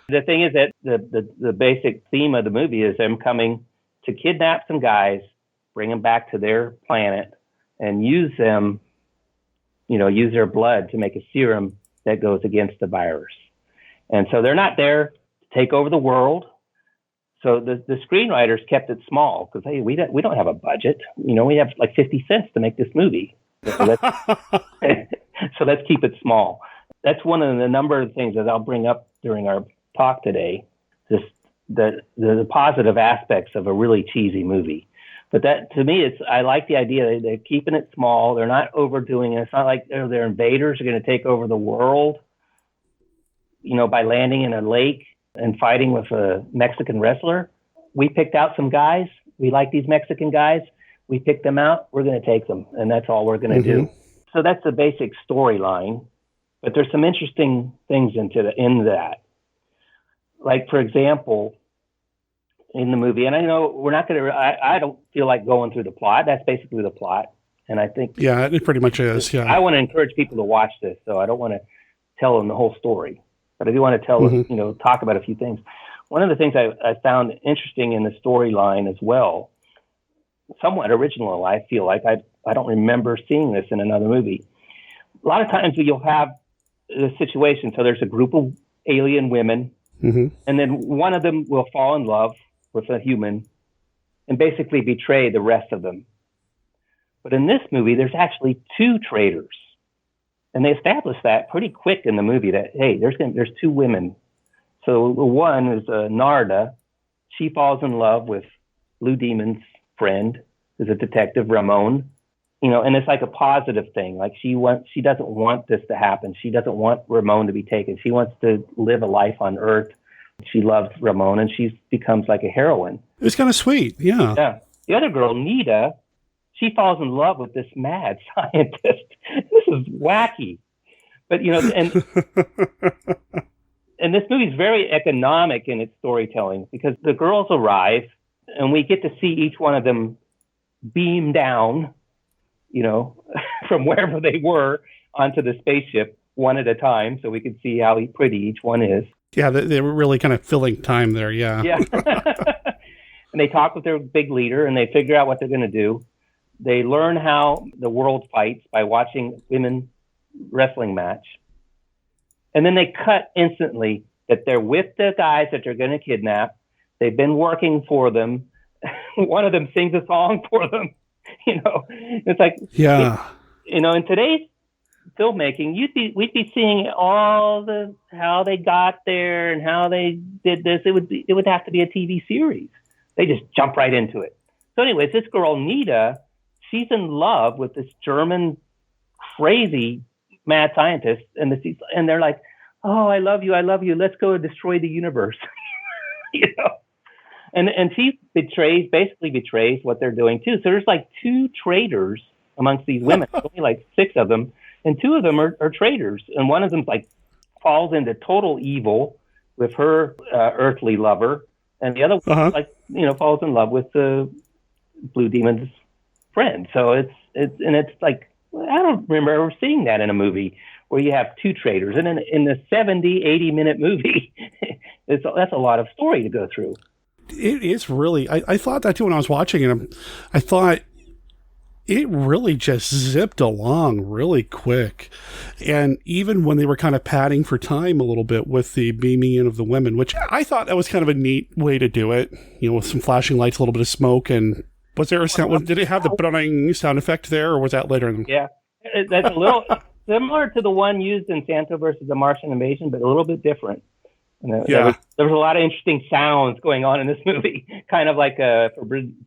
The thing is that the basic theme of the movie is them coming to kidnap some guys, bring them back to their planet, and use them, use their blood to make a serum that goes against the virus. And so they're not there to take over the world. So the screenwriters kept it small because, hey, we don't have a budget. We have like 50 cents to make this movie. So let's keep it small. That's one of the number of things that I'll bring up during our talk today. Just the positive aspects of a really cheesy movie. But that, to me, I like the idea they're keeping it small. They're not overdoing it. It's not like they're invaders are going to take over the world, by landing in a lake and fighting with a Mexican wrestler. We picked out some guys. We like these Mexican guys. We picked them out. We're going to take them, and that's all we're going to do. So that's the basic storyline. But there's some interesting things in that. Like, for example, in the movie, and I know we're not going to, I don't feel like going through the plot. That's basically the plot. And I think... Yeah, it pretty much is, yeah. I want to encourage people to watch this, so I don't want to tell them the whole story. But I do want to tell, talk about a few things. One of the things I found interesting in the storyline as well, somewhat original, I feel like, I don't remember seeing this in another movie. A lot of times you'll have a situation, so there's a group of alien women, and then one of them will fall in love with a human and basically betray the rest of them. But in this movie, there's actually two traitors. And they established that pretty quick in the movie that, hey, there's two women. So one is Narda. She falls in love with Blue Demon's friend, who's a detective, Ramon. And it's like a positive thing. Like she doesn't want this to happen. She doesn't want Ramon to be taken. She wants to live a life on Earth. She loves Ramon, and she becomes like a heroine. It's kind of sweet, yeah. Yeah. The other girl, Nita, she falls in love with this mad scientist. This is wacky. But, and this movie is very economic in its storytelling because the girls arrive, and we get to see each one of them beam down, from wherever they were onto the spaceship one at a time, so we can see how pretty each one is. Yeah, they were really kind of filling time there, yeah. Yeah. And they talk with their big leader, and they figure out what they're going to do. They learn how the world fights by watching women wrestling match. And then they cut instantly that they're with the guys that they're going to kidnap. They've been working for them. One of them sings a song for them. It's like, yeah. In today's filmmaking, we'd be seeing all how they got there and how they did this. It would have to be a TV series. They just jump right into it. So anyways, this girl Nita, she's in love with this German crazy mad scientist, and they're like, oh, I love you, let's go destroy the universe. And she basically betrays what they're doing too. So there's like two traitors amongst these women. There's only like 6 of them, and 2 of them are traitors, and one of them like falls into total evil with her earthly lover, and the other one falls in love with the Blue Demon's friend. So it's like, I don't remember ever seeing that in a movie where you have 2 traitors, and in the 70-80 minute movie, that's a lot of story to go through. It is really, I thought that too when I was watching it. I thought it really just zipped along really quick. And even when they were kind of padding for time a little bit with the beaming in of the women, which I thought that was kind of a neat way to do it, with some flashing lights, a little bit of smoke. And was there a sound, did it have the brunning sound effect there, or was that later? Yeah, that's a little similar to the one used in Santo versus the Martian Invasion, but a little bit different. There was a lot of interesting sounds going on in this movie, kind of like a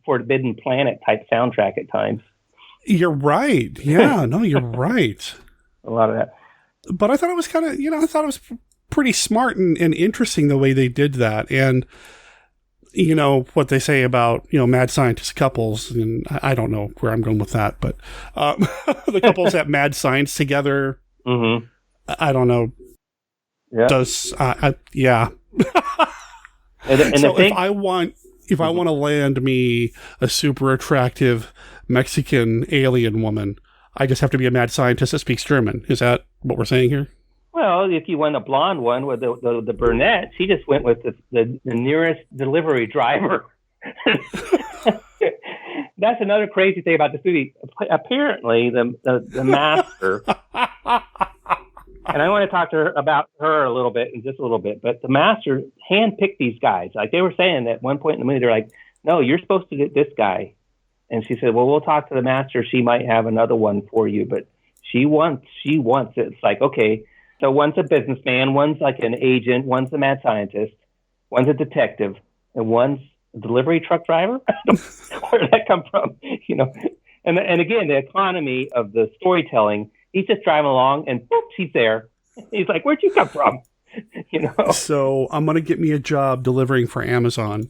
Forbidden Planet type soundtrack at times. You're right. Yeah, no, you're right. A lot of that. But I thought it was kind of, I thought it was pretty smart and interesting the way they did that. And, what they say about, mad scientist couples, and I don't know where I'm going with that, but the couples that mad science together, I don't know. Yeah. Yeah. And so if I want to land me a super attractive Mexican alien woman, I just have to be a mad scientist that speaks German. Is that what we're saying here? Well, if you want a blonde one with the brunette, she just went with the nearest delivery driver. That's another crazy thing about this movie. Apparently, the master And I want to talk to her about her a little bit, in just a little bit. But the master handpicked these guys. Like they were saying at one point in the movie, they're like, no, you're supposed to get this guy. And she said, well, we'll talk to the master. She might have another one for you. But she wants it. It's like, okay, so one's a businessman, one's like an agent, one's a mad scientist, one's a detective, and one's a delivery truck driver. Where did that come from? You know, and again, the economy of the storytelling. He's just driving along, and boop, she's there. He's like, "Where'd you come from?" You know. So I'm gonna get me a job delivering for Amazon,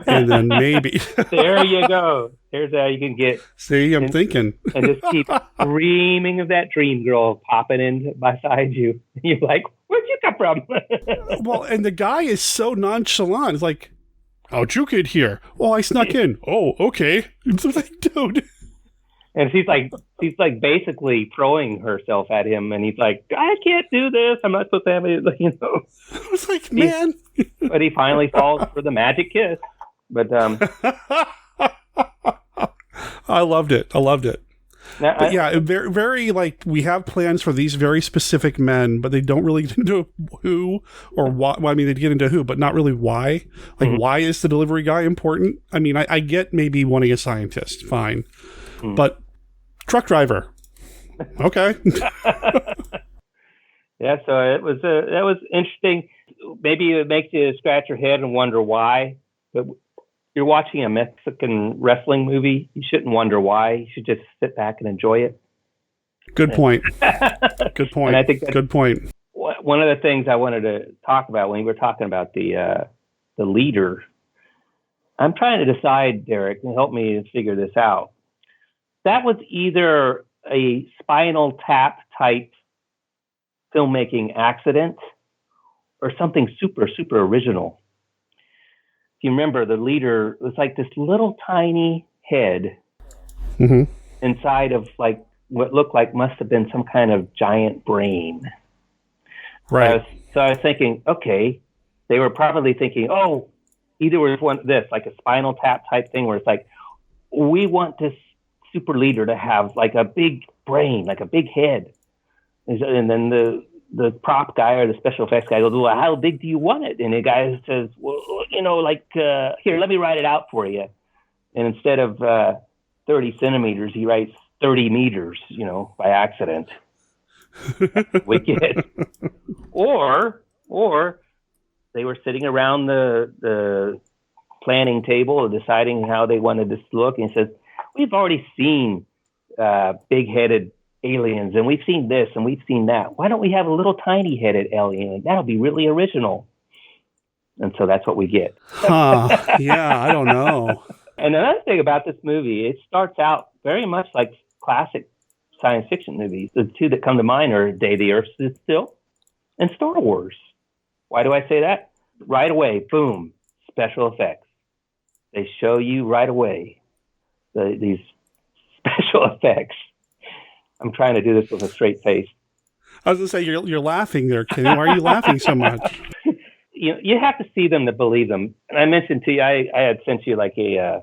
and then maybe there you go. Here's how you can get. See, I'm thinking, and just keep dreaming of that dream girl popping in beside you. You're like, "Where'd you come from?" Well, and the guy is so nonchalant. It's like, "How'd you get here?" "Oh, I snuck in." "Oh, okay." It's like, dude. And she's like basically throwing herself at him, and he's like, "I can't do this. I'm not supposed to have it." You know, I was like, man. But he finally falls for the magic kiss. But I loved it. Now, but yeah, very, very like we have plans for these very specific men, but they don't really get into who or why. Well, I mean, they get into who, but not really why. Like, why is the delivery guy important? I mean, I get maybe wanting a scientist, fine, but truck driver, okay. Yeah, so that was interesting. Maybe it makes you scratch your head and wonder why. But you're watching a Mexican wrestling movie. You shouldn't wonder why. You should just sit back and enjoy it. Good point. Good point. And I think good point. One of the things I wanted to talk about when we were talking about the leader, I'm trying to decide, Derek, and help me figure this out. That was either a Spinal Tap type filmmaking accident or something super, super original. If you remember, the leader was like this little tiny head inside of like what looked like must have been some kind of giant brain. Right. So I was thinking, okay, they were probably thinking, oh, either was like a Spinal Tap type thing where it's like, we want this super leader to have like a big brain, like a big head. And then the prop guy or the special effects guy goes, well, how big do you want it? And the guy says, well, you know, like, here, let me write it out for you. And instead of 30 centimeters, he writes 30 meters, you know, by accident. Wicked. Or they were sitting around the planning table deciding how they wanted this to look. And he says, we've already seen big-headed aliens, and we've seen this, and we've seen that. Why don't we have a little tiny-headed alien? That'll be really original. And so that's what we get. Yeah, I don't know. And another thing about this movie, it starts out very much like classic science fiction movies. The two that come to mind are Day the Earth Stood Still and Star Wars. Why do I say that? Right away, boom, special effects. They show you right away these special effects. I'm trying to do this with a straight face. I was going to say, you're laughing there, Kenny. Why are you laughing so much? You have to see them to believe them. And I mentioned to you, I had sent you like a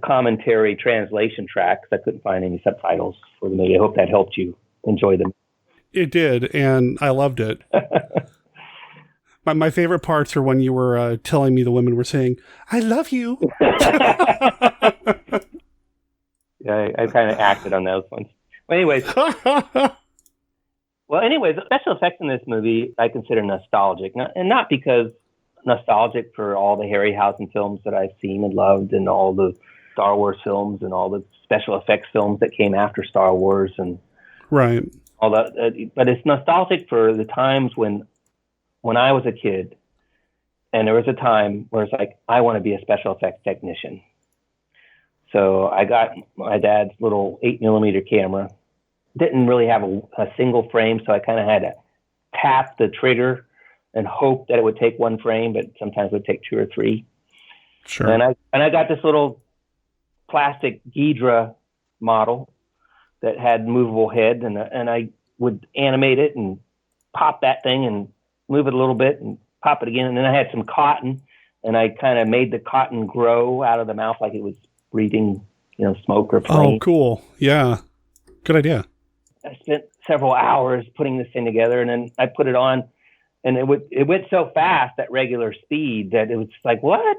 commentary translation track because I couldn't find any subtitles for the movie. I hope that helped you enjoy them. It did, and I loved it. My favorite parts are when you were telling me the women were saying, I love you. Yeah, I kind of acted on those ones. Well, anyways, the special effects in this movie I consider nostalgic. And not because nostalgic for all the Harryhausen films that I've seen and loved and all the Star Wars films and all the special effects films that came after Star Wars and right. All that. But it's nostalgic for the times when I was a kid and there was a time where it's like, I want to be a special effects technician. So I got my dad's little 8mm camera. Didn't really have a single frame, so I kind of had to tap the trigger and hope that it would take one frame, but sometimes it would take 2 or 3. Sure. And I got this little plastic Ghidra model that had movable head, and I would animate it and pop that thing and move it a little bit and pop it again. And then I had some cotton, and I kind of made the cotton grow out of the mouth like it was breathing, smoke or flame. Oh, cool. Yeah. Good idea. I spent several hours putting this thing together, and then I put it on, and it went so fast at regular speed that it was like, what?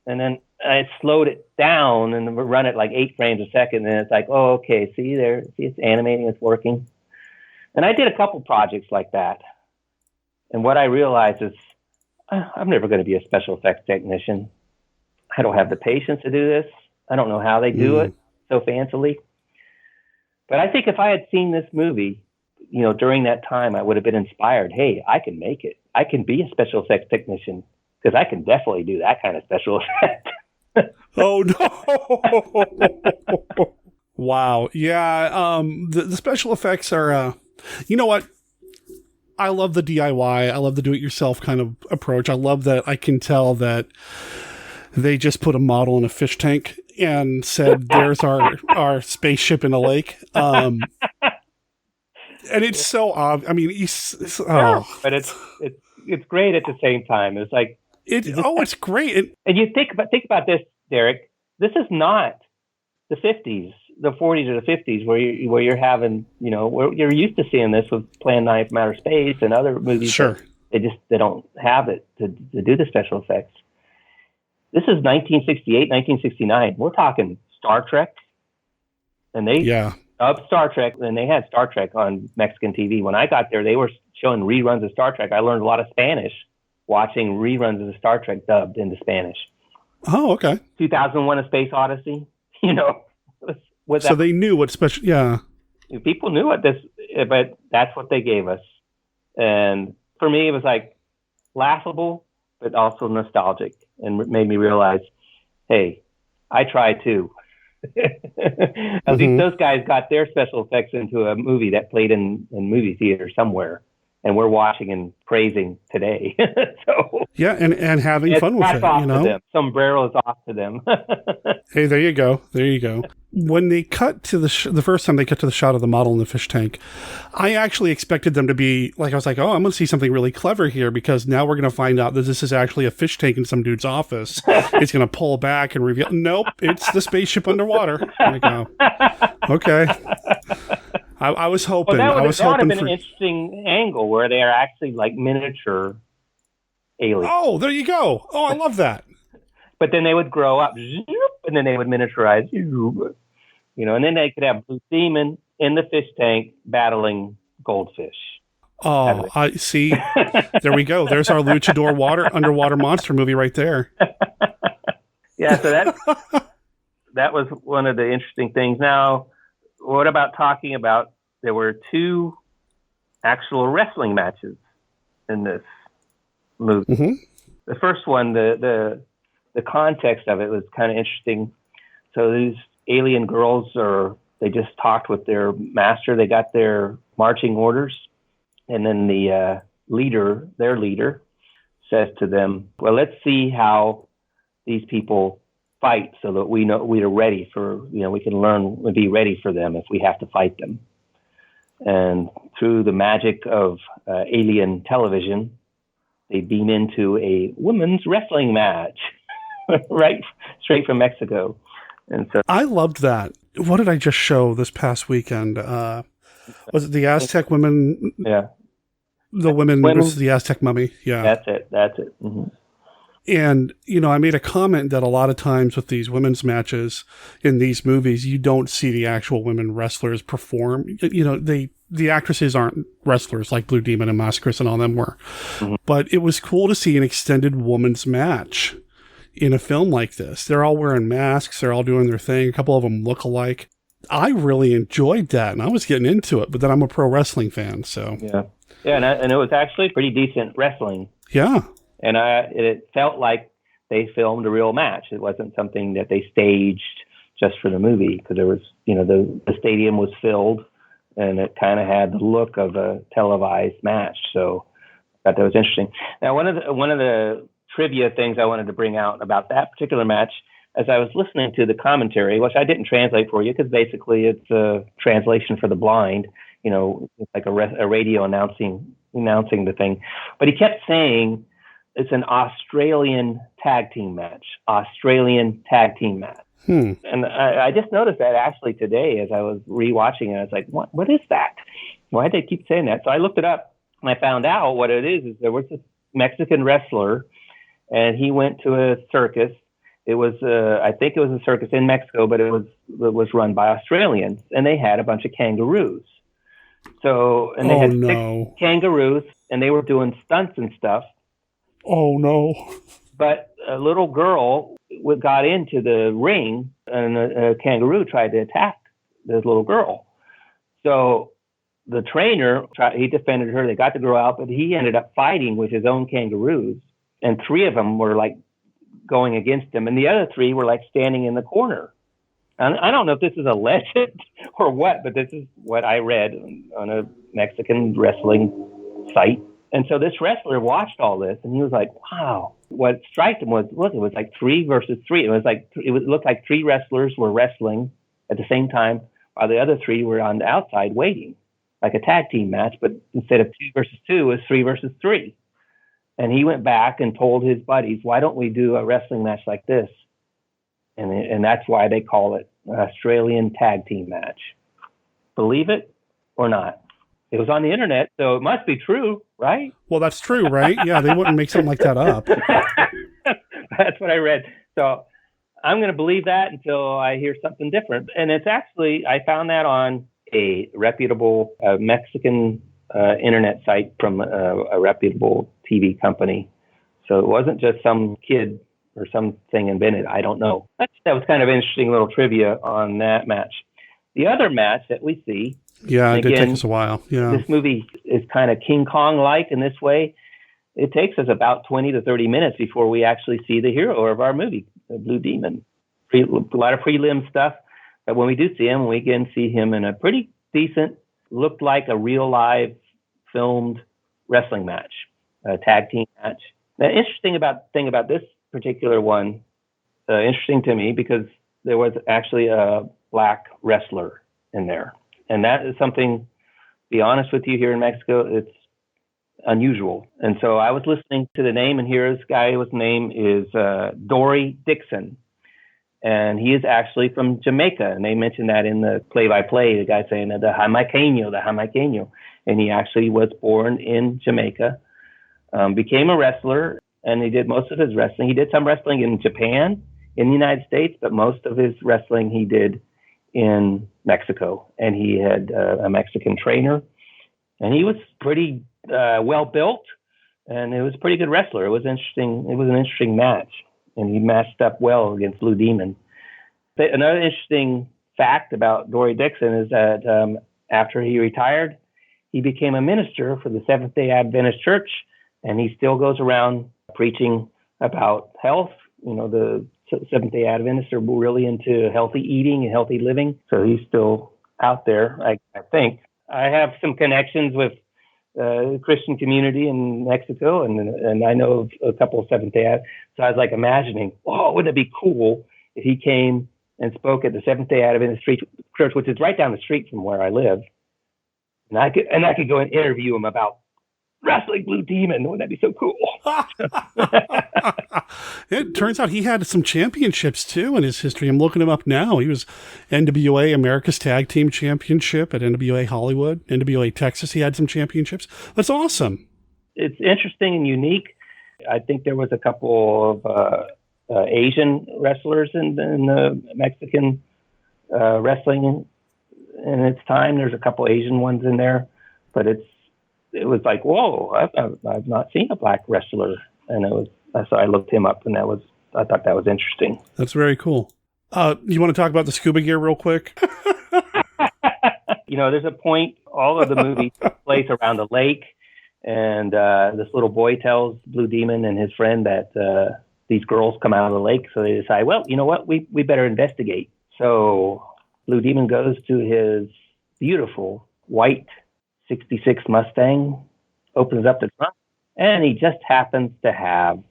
And then I slowed it down and run it like 8 frames a second, and it's like, oh, okay, see, it's animating, it's working. And I did a couple projects like that. And what I realized is I'm never going to be a special effects technician. I don't have the patience to do this. I don't know how they do it so fancily. But I think if I had seen this movie, during that time, I would have been inspired. Hey, I can make it. I can be a special effects technician because I can definitely do that kind of special effect. Oh, no. Wow. Yeah. The special effects are, you know what? I love the DIY. I love the do-it-yourself kind of approach. I love that I can tell that they just put a model in a fish tank and said, there's our spaceship in a lake. And it's so obvious. I mean, but it's great at the same time. It's like, it's great. And you think about this, Derek. This is not the 50s, the 40s or the 50s, where you're having, where you're used to seeing this with Plan 9 from Outer Space and other movies. Sure. They don't have it to do the special effects. This is 1968, 1969. We're talking Star Trek, and Star Trek, and they had Star Trek on Mexican TV. When I got there, they were showing reruns of Star Trek. I learned a lot of Spanish watching reruns of the Star Trek dubbed into Spanish. Oh, okay. 2001: A Space Odyssey. So they knew what special. Yeah. People knew what this, but that's what they gave us, and for me, it was like laughable, but also nostalgic, and made me realize, hey, I try too. At least those guys got their special effects into a movie that played in movie theater somewhere, and we're watching and praising today. So yeah, and having fun with it. Off to them. Sombreros off to them. Hey, there you go. There you go. When they cut to the first time they cut to the shot of the model in the fish tank, I actually expected them to be like, I was like, oh, I'm going to see something really clever here, because now we're going to find out that this is actually a fish tank in some dude's office. It's going to pull back and reveal, nope, it's the spaceship underwater. I'm like, oh, okay. I was hoping. Well, that would have been an interesting angle where they are actually like miniature aliens. Oh, there you go. Oh, I love that. But then they would grow up, and then they would miniaturize, and then they could have Blue Demon in the fish tank battling goldfish. Oh, I see. There we go. There's our luchador underwater monster movie right there. Yeah, so that was one of the interesting things. Now, what about talking about there were 2 actual wrestling matches in this movie? Mm-hmm. The first one, the context of it was kind of interesting. So these alien girls they just talked with their master. They got their marching orders. And then their leader says to them, well, let's see how these people fight so that we know we are ready for, we can learn and be ready for them if we have to fight them. And through the magic of alien television, they beam into a women's wrestling match, right, straight from Mexico. And so I loved that. What did I just show this past weekend? Was it the Aztec women? Yeah. The women versus the Aztec mummy. Yeah. That's it. Mm-hmm. And, I made a comment that a lot of times with these women's matches in these movies, you don't see the actual women wrestlers perform. The actresses aren't wrestlers like Blue Demon and Mascaris and all them were. Mm-hmm. But it was cool to see an extended women's match in a film like this. They're all wearing masks. They're all doing their thing. A couple of them look alike. I really enjoyed that, and I was getting into it. But then I'm a pro wrestling fan, so. Yeah, and it was actually pretty decent wrestling. Yeah. And it felt like they filmed a real match. It wasn't something that they staged just for the movie, because there was, the stadium was filled, and it kind of had the look of a televised match. So I thought that was interesting. Now, one of the trivia things I wanted to bring out about that particular match, as I was listening to the commentary, which I didn't translate for you because basically it's a translation for the blind, it's like a radio announcing the thing. But he kept saying, it's an Australian tag team match. And I just noticed that actually today as I was rewatching it. I was like, what is that? Why did they keep saying that? So I looked it up, and I found out what it is there was this Mexican wrestler, and he went to a circus. It was, I think it was a circus in Mexico, but it was run by Australians, and they had a bunch of kangaroos. So, and they had 6 kangaroos, and they were doing stunts and stuff. Oh, no. But a little girl got into the ring, and a kangaroo tried to attack this little girl. So the trainer, he defended her. They got the girl out, but he ended up fighting with his own kangaroos. And 3 of them were like going against him, and the other 3 were like standing in the corner. And I don't know if this is a legend or what, but this is what I read on a Mexican wrestling site. And so this wrestler watched all this, and he was like, wow. What struck him was it was like 3 versus 3. It looked like 3 wrestlers were wrestling at the same time, while the other 3 were on the outside waiting, like a tag team match. But instead of 2 versus 2, it was 3 versus 3. And he went back and told his buddies, why don't we do a wrestling match like this? And that's why they call it an Australian tag team match. Believe it or not. It was on the internet, so it must be true, right? Well, that's true, right? Yeah, they wouldn't make something like that up. That's what I read. So I'm going to believe that until I hear something different. And it's actually, I found that on a reputable Mexican internet site from a reputable TV company. So it wasn't just some kid or something invented. I don't know. That was kind of interesting little trivia on that match. The other match that we see. Yeah, it did take us a while. Yeah. This movie is kind of King Kong-like in this way. It takes us about 20 to 30 minutes before we actually see the hero of our movie, the Blue Demon. A lot of prelim stuff. But when we do see him, we can see him in a pretty decent, looked like a real live filmed wrestling match, a tag team match. The interesting thing about this particular one, interesting to me, because there was actually a black wrestler in there. And that is something, to be honest with you, here in Mexico, it's unusual. And so I was listening to the name, and here this guy, his name is Dory Dixon. And he is actually from Jamaica. And they mentioned that in the play-by-play, the guy saying the Jamaiqueño. And he actually was born in Jamaica, became a wrestler, and he did most of his wrestling. He did some wrestling in Japan, in the United States, but most of his wrestling he did in Mexico. And he had a Mexican trainer, and he was pretty well built, and it was a pretty good wrestler. It was interesting. It was an interesting match, and he matched up well against Blue Demon. But another interesting fact about Dory Dixon is that after he retired, he became a minister for the Seventh-day Adventist Church, and he still goes around preaching about health. You know, the Seventh-day Adventists are really into healthy eating and healthy living, so he's still out there, I think. I have some connections with the Christian community in Mexico, and I know of a couple of Seventh-day Adventists, so I was like imagining, wouldn't it be cool if he came and spoke at the Seventh-day Adventist Church, which is right down the street from where I live, and I could go and interview him about wrestling Blue Demon. Wouldn't that be so cool? It turns out he had some championships too in his history. I'm looking him up now. He was NWA America's Tag Team Championship at NWA Hollywood, NWA Texas. He had some championships. That's awesome. It's interesting and unique. I think there was a couple of Asian wrestlers in the Mexican wrestling in its time. There's a couple Asian ones in there, but it was like, whoa, I've not seen a black wrestler. And so I looked him up, and I thought that was interesting. That's very cool. You want to talk about the Scuba Gear real quick? There's a point, all of the movies take place around a lake, and this little boy tells Blue Demon and his friend that these girls come out of the lake, so they decide, well, you know what, we better investigate. So Blue Demon goes to his beautiful white 66 Mustang, opens up the trunk, and he just happens to have,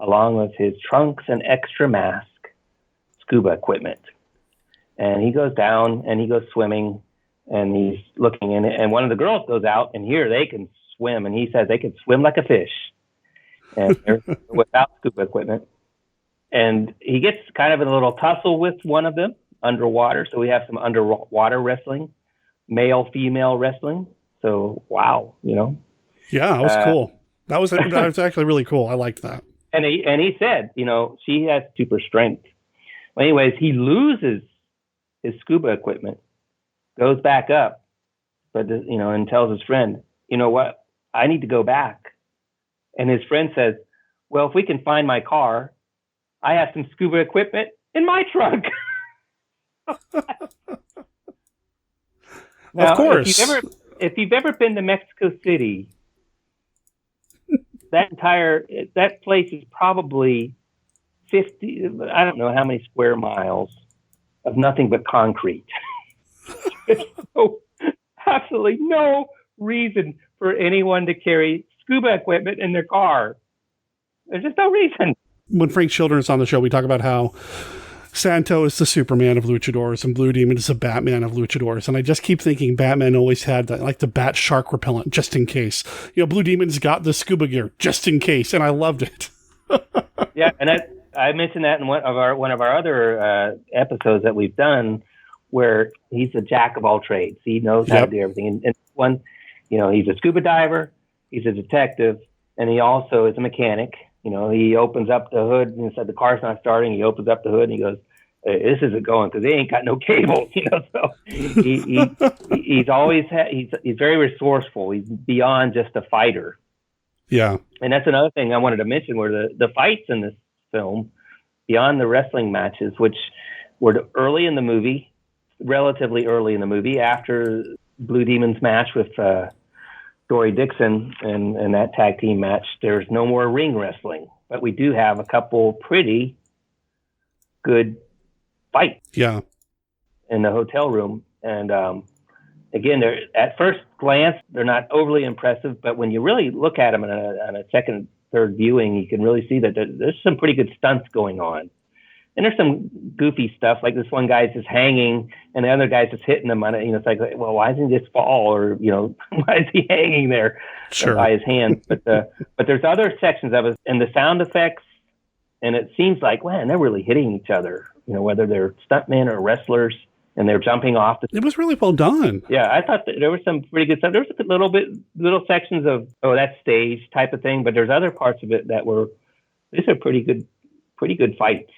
along with his trunks and extra mask, scuba equipment. And he goes down and he goes swimming, and he's looking in it, and one of the girls goes out, and here they can swim, and he says they can swim like a fish, and they're without scuba equipment. And he gets kind of in a little tussle with one of them underwater. So we have some underwater wrestling, male, female wrestling. So, wow, Yeah, that was cool. That was actually really cool. I liked that. And he said, she has super strength. Well, anyways, he loses his scuba equipment, goes back up, but and tells his friend, you know what, I need to go back. And his friend says, well, if we can find my car, I have some scuba equipment in my trunk. Now, of course. If you've ever been to Mexico City, that place is probably 50, I don't know how many square miles of nothing but concrete. So absolutely no reason for anyone to carry scuba equipment in their car. There's just no reason. When Frank Children's on the show, we talk about how Santo is the Superman of luchadors and Blue Demon is the Batman of luchadors. And I just keep thinking Batman always had the bat shark repellent just in case. Blue Demon's got the scuba gear just in case, and I loved it. Yeah, and I mentioned that in one of our other episodes that we've done, where he's a jack of all trades. He knows how to do everything. And one, he's a scuba diver, he's a detective, and he also is a mechanic. He opens up the hood and said the car's not starting. He opens up the hood and he goes, "This isn't going because they ain't got no cables." So he's always he's very resourceful. He's beyond just a fighter. Yeah, and that's another thing I wanted to mention, where the fights in this film, beyond the wrestling matches, which were early in the movie, relatively early in the movie, after Blue Demon's match with Dory Dixon and that tag team match, there's no more ring wrestling, but we do have a couple pretty good fights. Yeah, in the hotel room, and again, they're at first glance they're not overly impressive, but when you really look at them on a second, third viewing, you can really see that there's some pretty good stunts going on. And there's some goofy stuff, like this one guy's just hanging and the other guy's just hitting him on it. It's like, well, why doesn't he just fall? Or, why is he hanging there by his hands? But there's other sections of it, and the sound effects, and it seems like, man, they're really hitting each other, whether they're stuntmen or wrestlers, and they're jumping off. It was really well done. Yeah, I thought that there was some pretty good stuff. There was little sections of, that's stage type of thing, but there's other parts of it that these are pretty good fights.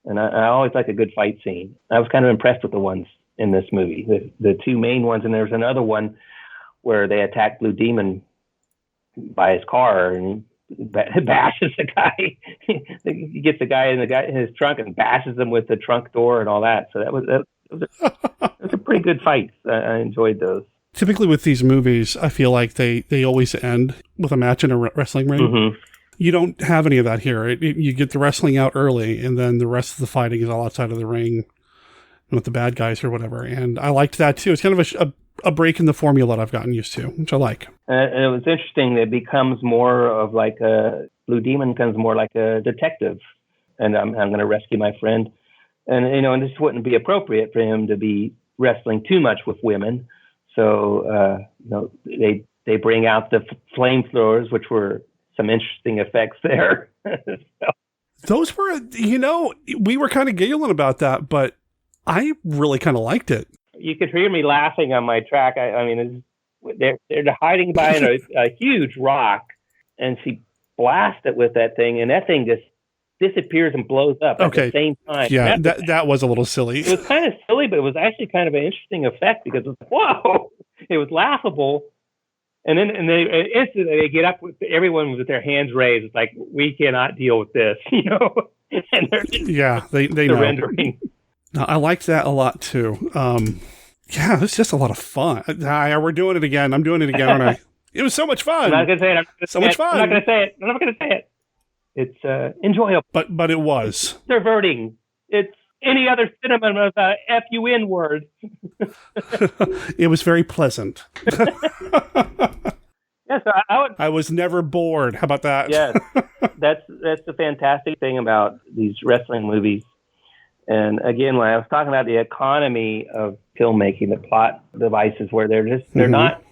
And I always like a good fight scene. I was kind of impressed with the ones in this movie, the two main ones. And there's another one where they attack Blue Demon by his car and he bashes the guy. He gets the guy in his trunk and bashes him with the trunk door and all that. So that was a pretty good fight. I enjoyed those. Typically with these movies, I feel like they always end with a match in a wrestling ring. Mm-hmm. You don't have any of that here. You get the wrestling out early, and then the rest of the fighting is all outside of the ring with the bad guys or whatever. And I liked that too. It's kind of a break in the formula that I've gotten used to, which I like. And it was interesting. It becomes more of like Blue Demon becomes more like a detective, and I'm going to rescue my friend. And and this wouldn't be appropriate for him to be wrestling too much with women. So they bring out the flamethrowers, which were some interesting effects there. Those were, we were kind of giggling about that, but I really kind of liked it. You could hear me laughing on my track. I mean, they're hiding behind a huge rock, and she blasts it with that thing, and that thing just disappears and blows up at the same time. Yeah, that was a little silly. It was kind of silly, but it was actually kind of an interesting effect because it was, whoa, it was laughable. And then instantly they get up with everyone with their hands raised. It's like, we cannot deal with this, And they surrendering. No, I liked that a lot too. Yeah, it's just a lot of fun. We're doing it again. I'm doing it again, aren't I? It was so much fun. I'm not going to say it. So much fun. I'm not going to say it. It's enjoyable. But it was. Diverting. It's any other synonym of FUN word. It was very pleasant. Yes, I was never bored. How about that? Yes, that's the fantastic thing about these wrestling movies. And again, when I was talking about the economy of filmmaking, the plot devices, where they're not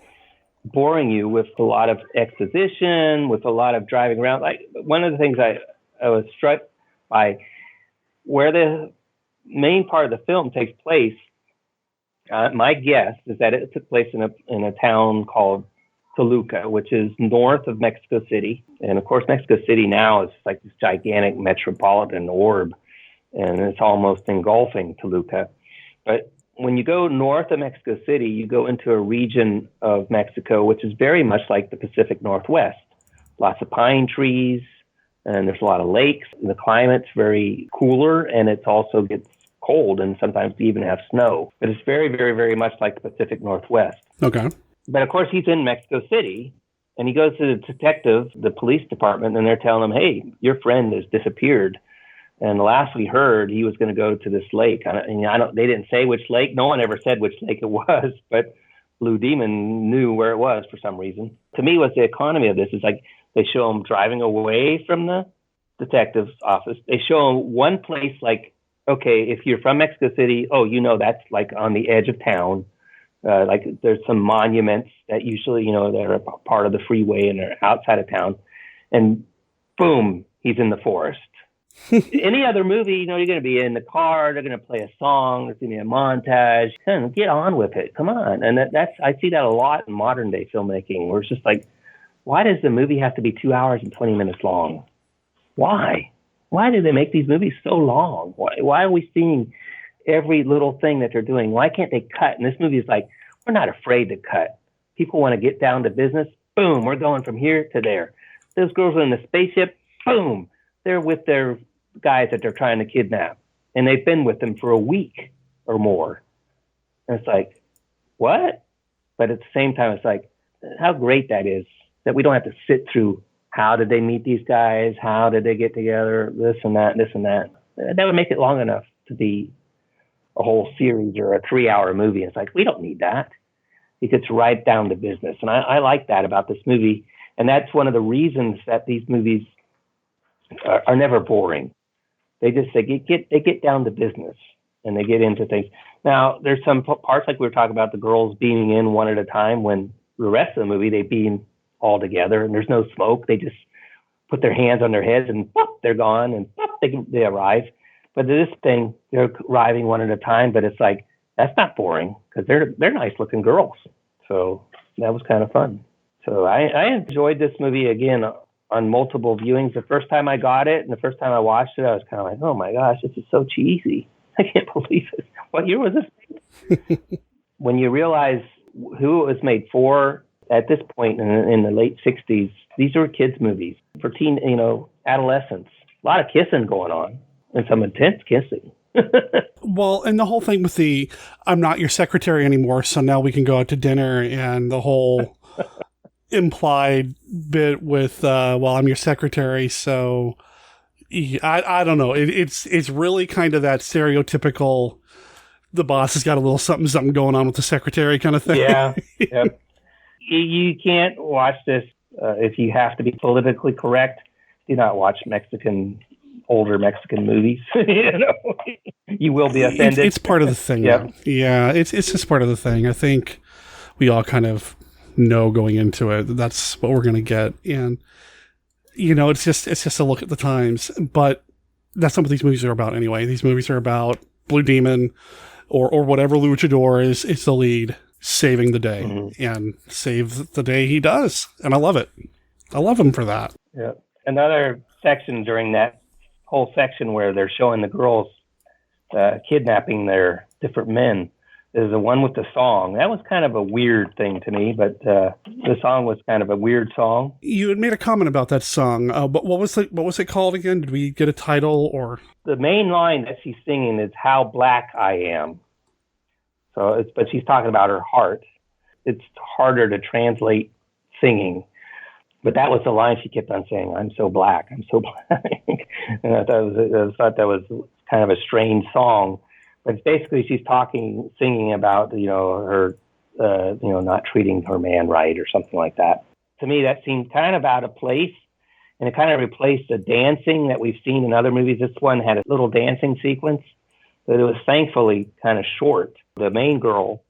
boring you with a lot of exposition, with a lot of driving around. Like, one of the things I was struck by where the main part of the film takes place, my guess is that it took place in a town called Toluca, which is north of Mexico City. And of course, Mexico City now is like this gigantic metropolitan orb, and it's almost engulfing Toluca. But when you go north of Mexico City, you go into a region of Mexico, which is very much like the Pacific Northwest. Lots of pine trees, and there's a lot of lakes. The climate's very cooler, and it also gets cold, and sometimes we even have snow. But it's very, very, very much like the Pacific Northwest. Okay. But of course, he's in Mexico City, and he goes to the detective, the police department, and they're telling him, hey, your friend has disappeared. And the last we heard, he was going to go to this lake. They didn't say which lake. No one ever said which lake it was, but Blue Demon knew where it was for some reason. To me, what's the economy of this is like they show him driving away from the detective's office. They show him one place like, okay, if you're from Mexico City, that's like on the edge of town. Like there's some monuments that usually, that are part of the freeway and they're outside of town. And boom, he's in the forest. Any other movie, you're going to be in the car, they're going to play a song, there's going to be a montage. Get on with it. Come on. And I see that a lot in modern day filmmaking where it's just like, why does the movie have to be 2 hours and 20 minutes long? Why? Why do they make these movies so long? Why are we seeing every little thing that they're doing? Why can't they cut? And this movie is like, we're not afraid to cut. People want to get down to business. Boom, we're going from here to there. Those girls are in the spaceship. Boom, they're with their guys that they're trying to kidnap. And they've been with them for a week or more. And it's like, what? But at the same time, it's like, how great that is that we don't have to sit through how did they meet these guys? How did they get together? This and that, this and that. That would make it long enough to be a whole series or a 3-hour movie. It's like, we don't need that. It gets right down to business. And I like that about this movie. And that's one of the reasons that these movies are never boring. They get down to business and they get into things. Now, there's some parts like we were talking about the girls beaming in one at a time when the rest of the movie, they beam all together and there's no smoke. They just put their hands on their heads and pop, they're gone and pop, they arrive. But this thing, they're arriving one at a time, but it's like, that's not boring because they're nice looking girls. So that was kind of fun. So I enjoyed this movie again on multiple viewings. The first time I got it and the first time I watched it, I was kind of like, oh my gosh, this is so cheesy. I can't believe it. What year was this? When you realize who it was made for, at this point in the late 60s, these were kids' movies for adolescents. A lot of kissing going on and some intense kissing. Well, and the whole thing with the I'm not your secretary anymore, so now we can go out to dinner, and the whole implied bit with I'm your secretary, so I don't know. It's really kind of that stereotypical the boss has got a little something going on with the secretary kind of thing. Yeah. Yep. You can't watch this if you have to be politically correct. Do not watch older Mexican movies. You will be offended. It's part of the thing. Yep. Yeah, it's just part of the thing. I think we all kind of know going into it that's what we're going to get, and it's just a look at the times. But that's not what these movies are about anyway. These movies are about Blue Demon or whatever luchador is the lead saving the day, and save the day he does, and I love it. I love him for that. Yeah. Another section during that whole section where they're showing the girls kidnapping their different men is the one with the song. That was kind of a weird thing to me, but the song was kind of a weird song. You had made a comment about that song, but what was it called again? Did we get a title or? The main line that she's singing is "How Black I Am." But she's talking about her heart. It's harder to translate singing. But that was the line she kept on saying, I'm so black, I'm so black. And I thought that was kind of a strange song. But basically she's singing about, her, not treating her man right or something like that. To me, that seemed kind of out of place. And it kind of replaced the dancing that we've seen in other movies. This one had a little dancing sequence, but it was thankfully kind of short. The main girl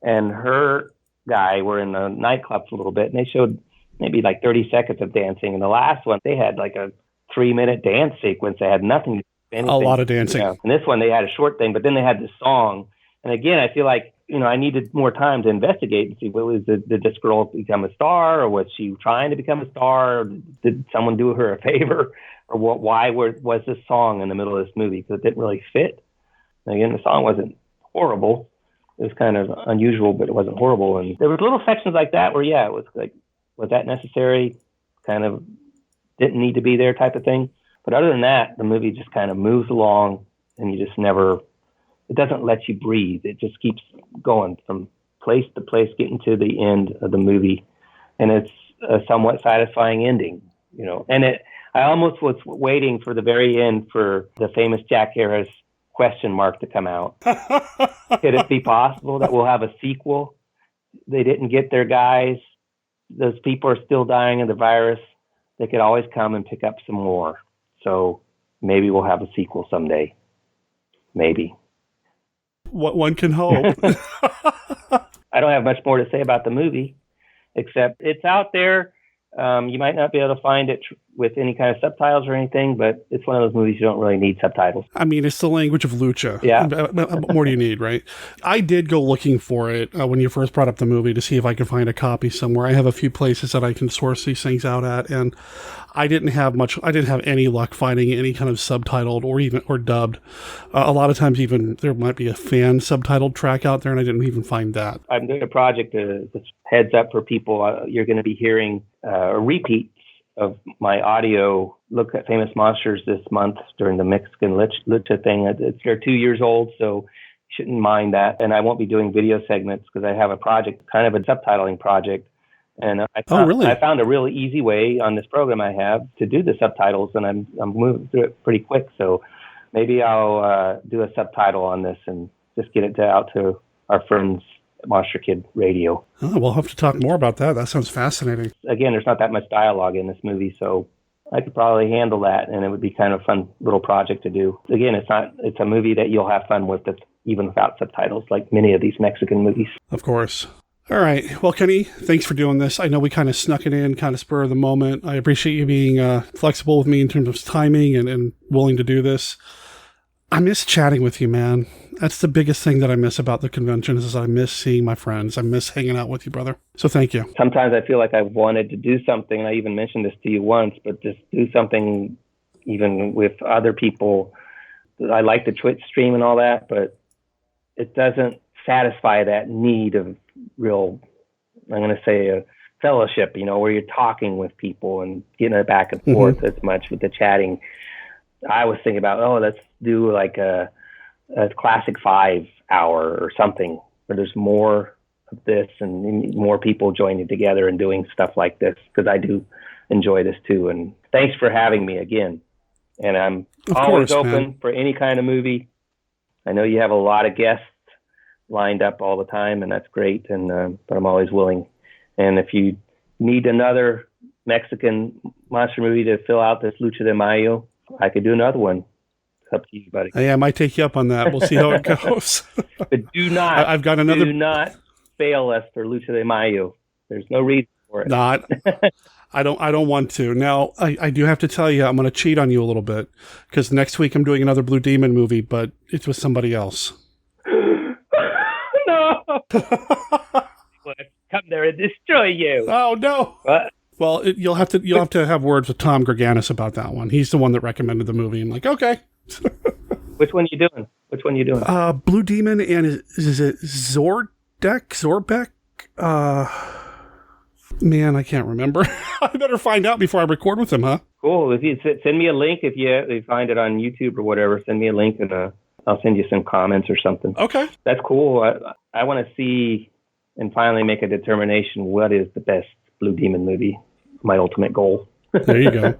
and her guy were in the nightclub for a little bit, and they showed maybe like 30 seconds of dancing. And the last one, they had like a 3-minute dance sequence that had nothing. anything. A lot of dancing. Yeah. And this one, they had a short thing, but then they had this song. And again, I feel like, I needed more time to investigate and see, did this girl become a star, or was she trying to become a star? Or did someone do her a favor? Or why was this song in the middle of this movie? Because it didn't really fit. And again, the song wasn't horrible. It was kind of unusual, but it wasn't horrible. And there was little sections like that where, it was like, was that necessary? Kind of didn't need to be there type of thing. But other than that, the movie just kind of moves along, and you just never, it doesn't let you breathe. It just keeps going from place to place, getting to the end of the movie. And it's a somewhat satisfying ending, And I almost was waiting for the very end for the famous Jack Harris question mark to come out. Could it be possible that we'll have a sequel? They didn't get their guys. Those people are still dying of the virus. They could always come and pick up some more. So maybe we'll have a sequel someday. Maybe. What one can hope. I don't have much more to say about the movie, except it's out there. You might not be able to find it with any kind of subtitles or anything, but it's one of those movies you don't really need subtitles. I mean, it's the language of lucha. Yeah. What more do you need, right? I did go looking for it when you first brought up the movie to see if I could find a copy somewhere. I have a few places that I can source these things out at, and I didn't have any luck finding any kind of subtitled or dubbed. A lot of times even there might be a fan subtitled track out there, and I didn't even find that. I'm doing a project that's heads up for people. You're going to be hearing repeats of my audio look at Famous Monsters this month during the Mexican Lucha thing. They're 2 years old, so you shouldn't mind that. And I won't be doing video segments because I have a project, kind of a subtitling project. And I found a really easy way on this program I have to do the subtitles, and I'm moving through it pretty quick. So maybe I'll do a subtitle on this and just get it out to our friends at Monster Kid Radio. Oh, we'll have to talk more about that. That sounds fascinating. Again, there's not that much dialogue in this movie, so I could probably handle that, and it would be kind of a fun little project to do. Again, it's a movie that you'll have fun with, that's even without subtitles, like many of these Mexican movies. Of course. All right. Well, Kenny, thanks for doing this. I know we kind of snuck it in, kind of spur of the moment. I appreciate you being flexible with me in terms of timing and willing to do this. I miss chatting with you, man. That's the biggest thing that I miss about the convention is I miss seeing my friends. I miss hanging out with you, brother. So thank you. Sometimes I feel like I've wanted to do something. I even mentioned this to you once, but just do something even with other people. I like the Twitch stream and all that, but it doesn't satisfy that need of real, I'm going to say, a fellowship, where you're talking with people and getting it back and forth as much with the chatting. I was thinking about, let's do like a Classic 5 hour or something where there's more of this and more people joining together and doing stuff like this, because I do enjoy this too. And thanks for having me again. And I'm always open for any kind of movie. I know you have a lot of guests lined up all the time, and that's great. And but I'm always willing. And if you need another Mexican monster movie to fill out this Lucha de Mayo, I could do another one. It's up to you, buddy. Yeah, I might take you up on that. We'll see how it goes. But do not. Do not fail us for Lucha de Mayo. There's no reason for it. I don't want to. Now, I do have to tell you, I'm going to cheat on you a little bit, because next week I'm doing another Blue Demon movie, but it's with somebody else. No. Come there and destroy you. Oh no. What? Well, you'll have to have words with Tom Gurganus about that one. He's the one that recommended the movie. I'm like, okay. Which one are you doing? Blue Demon, and is it Zorbeck? Man, I can't remember. I better find out before I record with him, huh? Cool. If you send me a link, if you find it on YouTube or whatever, send me a link and I'll send you some comments or something. Okay. That's cool. I want to see and finally make a determination what is the best Blue Demon movie. My ultimate goal. There you go.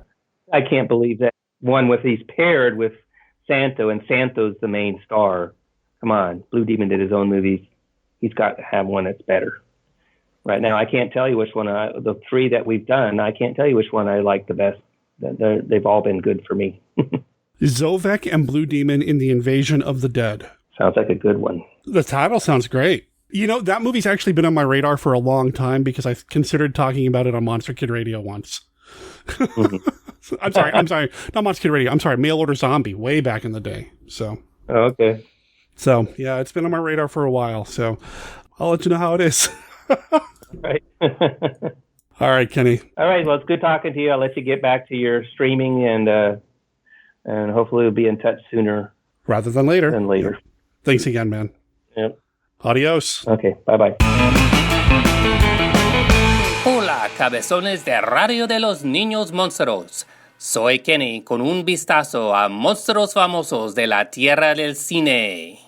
I can't believe that one with he's paired with Santo, and Santo's the main star. Come on, Blue Demon did his own movies. He's got to have one that's better. Right now, I can't tell you which one. The three that we've done, I can't tell you which one I like the best. They've all been good for me. Zovek and Blue Demon in the Invasion of the Dead. Sounds like a good one. The title sounds great. That movie's actually been on my radar for a long time because I've considered talking about it on Monster Kid Radio once. I'm sorry. Not Monster Kid Radio. I'm sorry. Mail Order Zombie, way back in the day. So. Oh, okay. So, yeah, it's been on my radar for a while. So I'll let you know how it is. Right. All right, Kenny. All right. Well, it's good talking to you. I'll let you get back to your streaming, and hopefully we'll be in touch sooner rather than later. Yep. Thanks again, man. Yep. Adios. Okay. Bye-bye. Hola, cabezones de Radio de los Niños Monstruos. Soy Kenny con un vistazo a monstruos famosos de la tierra del cine.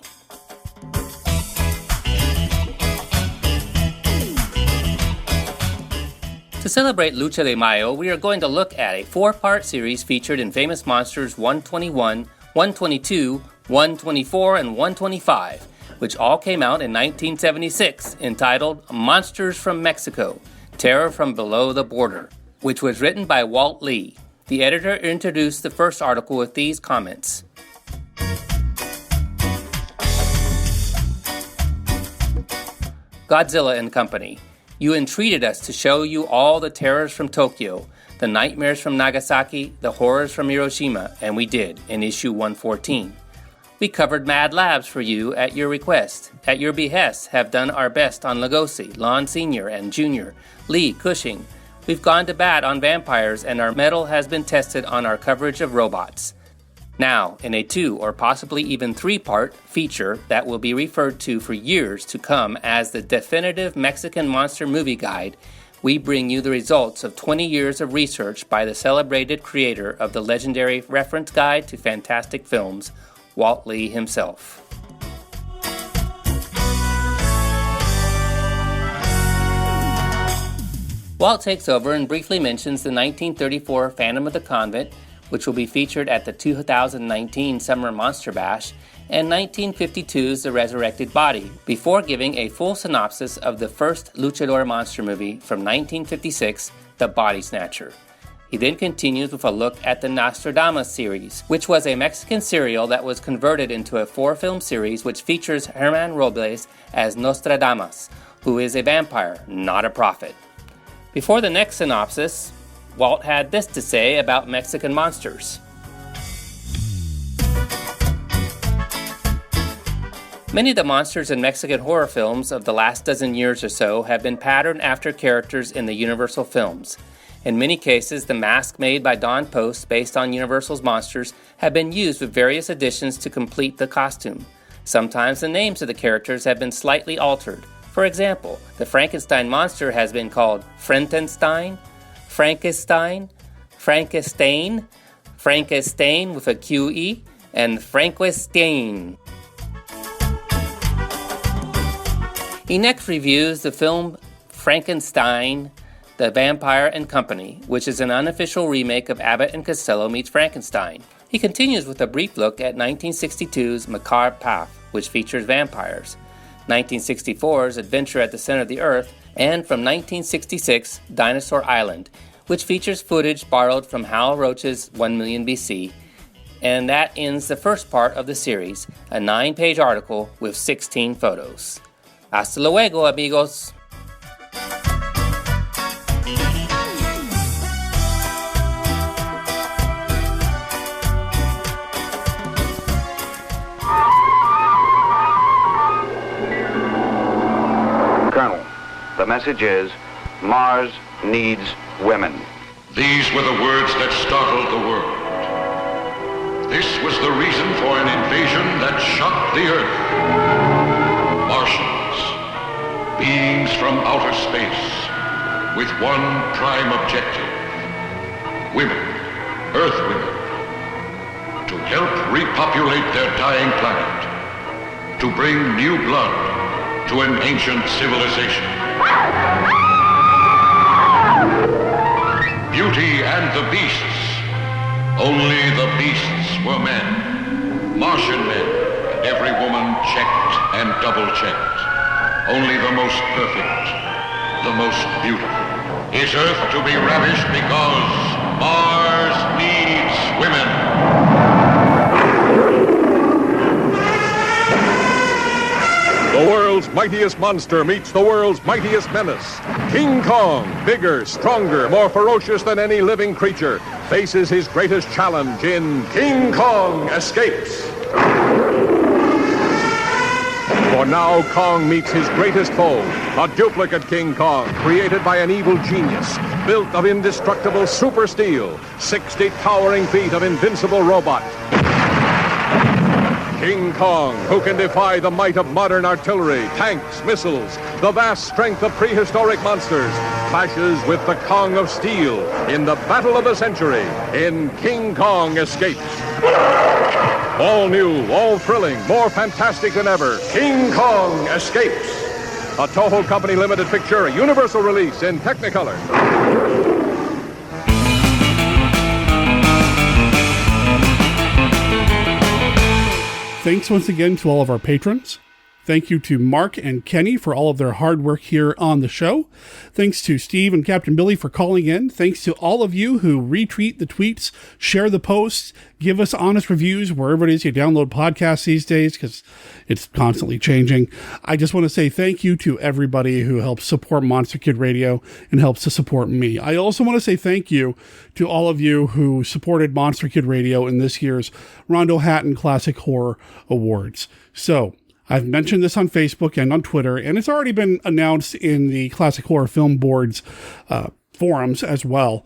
To celebrate Lucha de Mayo, we are going to look at a 4-part series featured in Famous Monsters 121, 122, 124, and 125, which all came out in 1976, entitled Monsters from Mexico, Terror from Below the Border, which was written by Walt Lee. The editor introduced the first article with these comments. Godzilla and Company. You entreated us to show you all the terrors from Tokyo, the nightmares from Nagasaki, the horrors from Hiroshima, and we did in issue 114. We covered Mad Labs for you at your request. At your behest, have done our best on Lugosi, Lon Sr. and Jr., Lee, Cushing. We've gone to bat on vampires, and our mettle has been tested on our coverage of robots. Now, in a 2 or possibly even 3-part feature that will be referred to for years to come as the definitive Mexican monster movie guide, we bring you the results of 20 years of research by the celebrated creator of the legendary reference guide to fantastic films, Walt Lee himself. Walt takes over and briefly mentions the 1934 Phantom of the Convent, which will be featured at the 2019 Summer Monster Bash, and 1952's The Resurrected Body, before giving a full synopsis of the first luchador monster movie from 1956, The Body Snatcher. He then continues with a look at the Nostradamus series, which was a Mexican serial that was converted into a 4-film series which features Herman Robles as Nostradamus, who is a vampire, not a prophet. Before the next synopsis, Walt had this to say about Mexican monsters. Many of the monsters in Mexican horror films of the last dozen years or so have been patterned after characters in the Universal films. In many cases, the mask made by Don Post based on Universal's monsters have been used with various additions to complete the costume. Sometimes the names of the characters have been slightly altered. For example, the Frankenstein monster has been called Frankenstein, Frankenstein, Frankenstein, Frankenstein with a QE, and Frankenstein. He next reviews the film Frankenstein the Vampire and Company, which is an unofficial remake of Abbott and Costello meets Frankenstein. He continues with a brief look at 1962's Macabre Path, which features vampires, 1964's Adventure at the Center of the Earth, and from 1966, Dinosaur Island, which features footage borrowed from Hal Roach's 1 Million BC. And that ends the first part of the series, a 9-page article with 16 photos. Hasta luego, amigos. Colonel, the message is, Mars needs women. These were the words that startled the world. This was the reason for an invasion that shocked the Earth. Martians, beings from outer space, with one prime objective. Women, Earth women, to help repopulate their dying planet, to bring new blood to an ancient civilization. Beauty and the Beasts. Only the beasts were men. Martian men. Every woman checked and double-checked. Only the most perfect, the most beautiful. Is Earth to be ravished because Mars needs women? The world's mightiest monster meets the world's mightiest menace. King Kong, bigger, stronger, more ferocious than any living creature, faces his greatest challenge in King Kong Escapes. For now, Kong meets his greatest foe, a duplicate King Kong, created by an evil genius, built of indestructible super steel, 60 towering feet of invincible robot. King Kong, who can defy the might of modern artillery, tanks, missiles, the vast strength of prehistoric monsters, clashes with the Kong of Steel in the battle of the century in King Kong Escapes. All new, all thrilling, more fantastic than ever, King Kong Escapes. A Toho Company limited picture, a universal release in Technicolor. Thanks once again to all of our patrons. Thank you to Mark and Kenny for all of their hard work here on the show. Thanks to Steve and Captain Billy for calling in. Thanks to all of you who retweet the tweets, share the posts, give us honest reviews wherever it is you download podcasts these days, because it's constantly changing. I just want to say thank you to everybody who helps support Monster Kid Radio and helps to support me. I also want to say thank you to all of you who supported Monster Kid Radio in this year's Rondo Hatton Classic Horror Awards. So, I've mentioned this on Facebook and on Twitter, and it's already been announced in the Classic Horror Film Board's forums as well.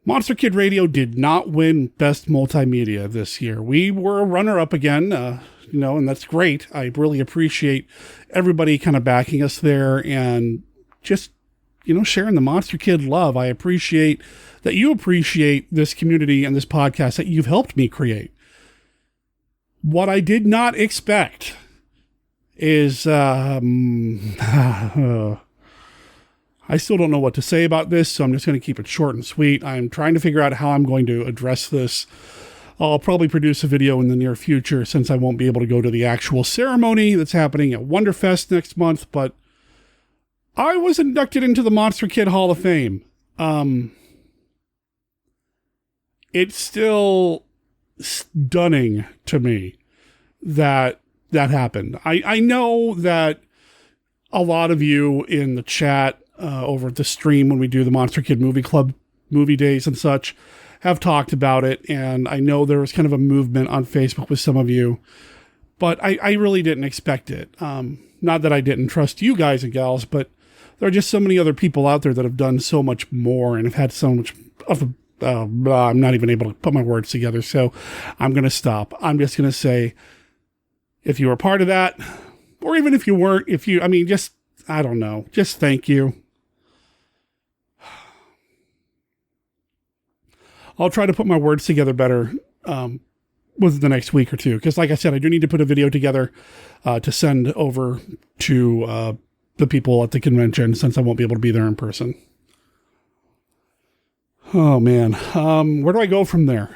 Monster Kid Radio did not win Best Multimedia this year. We were a runner-up again, and that's great. I really appreciate everybody kind of backing us there and just, sharing the Monster Kid love. I appreciate that you appreciate this community and this podcast that you've helped me create. What I did not expect is, I still don't know what to say about this, so I'm just going to keep it short and sweet. I'm trying to figure out how I'm going to address this. I'll probably produce a video in the near future since I won't be able to go to the actual ceremony that's happening at Wonderfest next month, but I was inducted into the Monster Kid Hall of Fame. It's still stunning to me that happened. I know that a lot of you in the chat over at the stream when we do the Monster Kid Movie Club movie days and such have talked about it, and I know there was kind of a movement on Facebook with some of you, but I really didn't expect it. Not that I didn't trust you guys and gals, but there are just so many other people out there that have done so much more and have had so much of I'm not even able to put my words together, so I'm going to stop. I'm just going to say, if you were part of that, or even if you weren't, I don't know, just thank you. I'll try to put my words together better within the next week or two, because like I said, I do need to put a video together to send over to the people at the convention, since I won't be able to be there in person. Oh, man. Where do I go from there?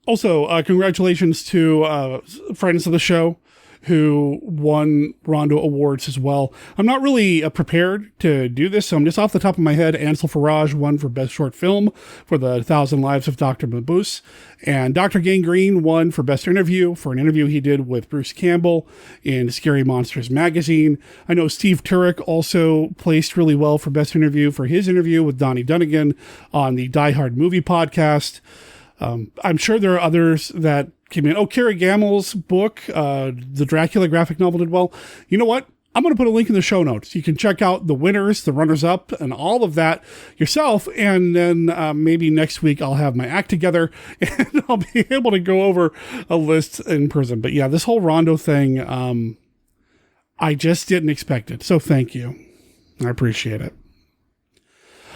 Also, congratulations to friends of the show who won Rondo Awards as well. I'm not really prepared to do this, so I'm just off the top of my head. Ansel Faraj won for Best Short Film for The 1,000 Lives of Dr. Mabuse, and Dr. Gangrene won for Best Interview for an interview he did with Bruce Campbell in Scary Monsters magazine. I know Steve Turek also placed really well for Best Interview for his interview with Donnie Dunnigan on the Die Hard Movie podcast. I'm sure there are others that came in. Oh, Carrie Gammel's book, the Dracula graphic novel, did well. You know what? I'm going to put a link in the show notes. You can check out the winners, the runners-up, and all of that yourself. And then maybe next week I'll have my act together and I'll be able to go over a list in person. But yeah, this whole Rondo thing, I just didn't expect it. So thank you. I appreciate it.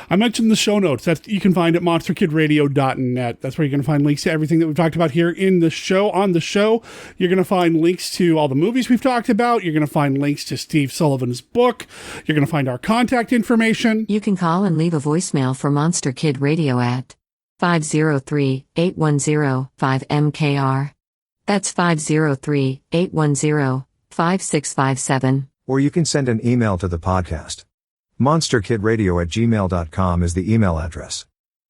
I mentioned the show notes that you can find at monsterkidradio.net. That's where you're going to find links to everything that we've talked about here in the show. On the show, you're going to find links to all the movies we've talked about. You're going to find links to Steve Sullivan's book. You're going to find our contact information. You can call and leave a voicemail for Monster Kid Radio at 503-810-5MKR. That's 503-810-5657. Or you can send an email to the podcast. monsterkidradio@gmail.com is the email address.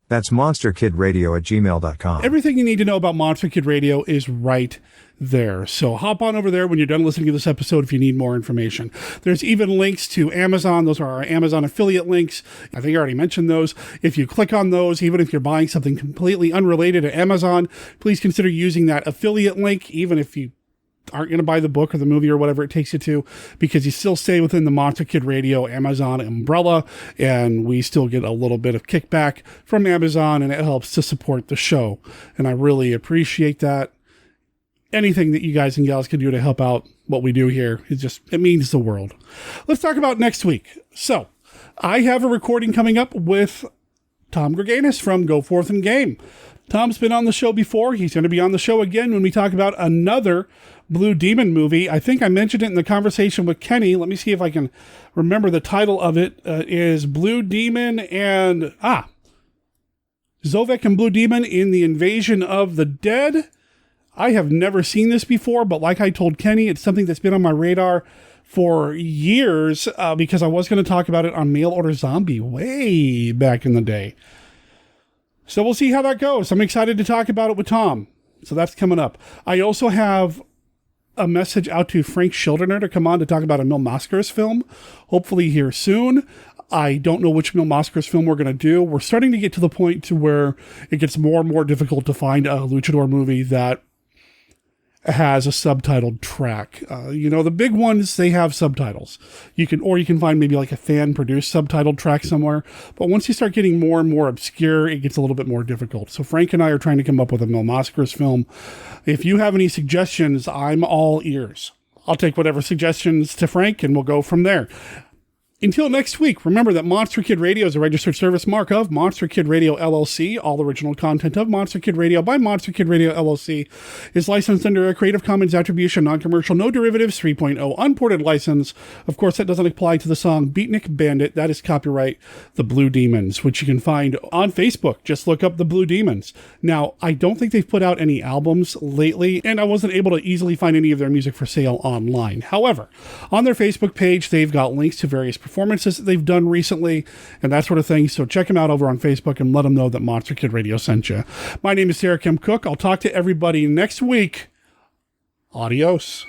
That's monsterkidradio@gmail.com. Everything you need to know about Monster Kid Radio is right there. So hop on over there when you're done listening to this episode if you need more information. There's even links to Amazon. Those are our Amazon affiliate links. I think I already mentioned those. If you click on those, even if you're buying something completely unrelated to Amazon, please consider using that affiliate link, even if you aren't going to buy the book or the movie or whatever it takes you to, because you still stay within the Monster Kid Radio Amazon umbrella, and we still get a little bit of kickback from Amazon, and it helps to support the show. And I really appreciate that. Anything that you guys and gals can do to help out what we do here, it means the world. Let's talk about next week. So I have a recording coming up with Tom Gurganus from Go Forth and Game. Tom's been on the show before. He's going to be on the show again when we talk about another Blue Demon movie. I think I mentioned it in the conversation with Kenny. Let me see if I can remember the title of it. Is Blue Demon and Zovek and Blue Demon in the Invasion of the Dead. I have never seen this before, but like I told Kenny, it's something that's been on my radar for years because I was going to talk about it on Mail Order Zombie way back in the day. So we'll see how that goes. I'm excited to talk about it with Tom. So that's coming up. I also have a message out to Frank Schilderner to come on to talk about a Mil Mascaras film, hopefully here soon. I don't know which Mil Mascaras film we're going to do. We're starting to get to the point to where it gets more and more difficult to find a luchador movie that has a subtitled track. The big ones, they have subtitles. You can find maybe like a fan-produced subtitled track somewhere. But once you start getting more and more obscure, it gets a little bit more difficult. So Frank and I are trying to come up with a Mil Mascaras film. If you have any suggestions, I'm all ears. I'll take whatever suggestions to Frank and we'll go from there. Until next week, remember that Monster Kid Radio is a registered service mark of Monster Kid Radio LLC. All original content of Monster Kid Radio by Monster Kid Radio LLC is licensed under a Creative Commons Attribution, Non-Commercial, No Derivatives 3.0 unported license. Of course, that doesn't apply to the song Beatnik Bandit. That is copyright The Blue Demons, which you can find on Facebook. Just look up The Blue Demons. Now, I don't think they've put out any albums lately, and I wasn't able to easily find any of their music for sale online. However, on their Facebook page, they've got links to various performances that they've done recently and that sort of thing. So check them out over on Facebook and let them know that Monster Kid Radio sent you. My name is Sarah Kim Cook. I'll talk to everybody next week. Adios.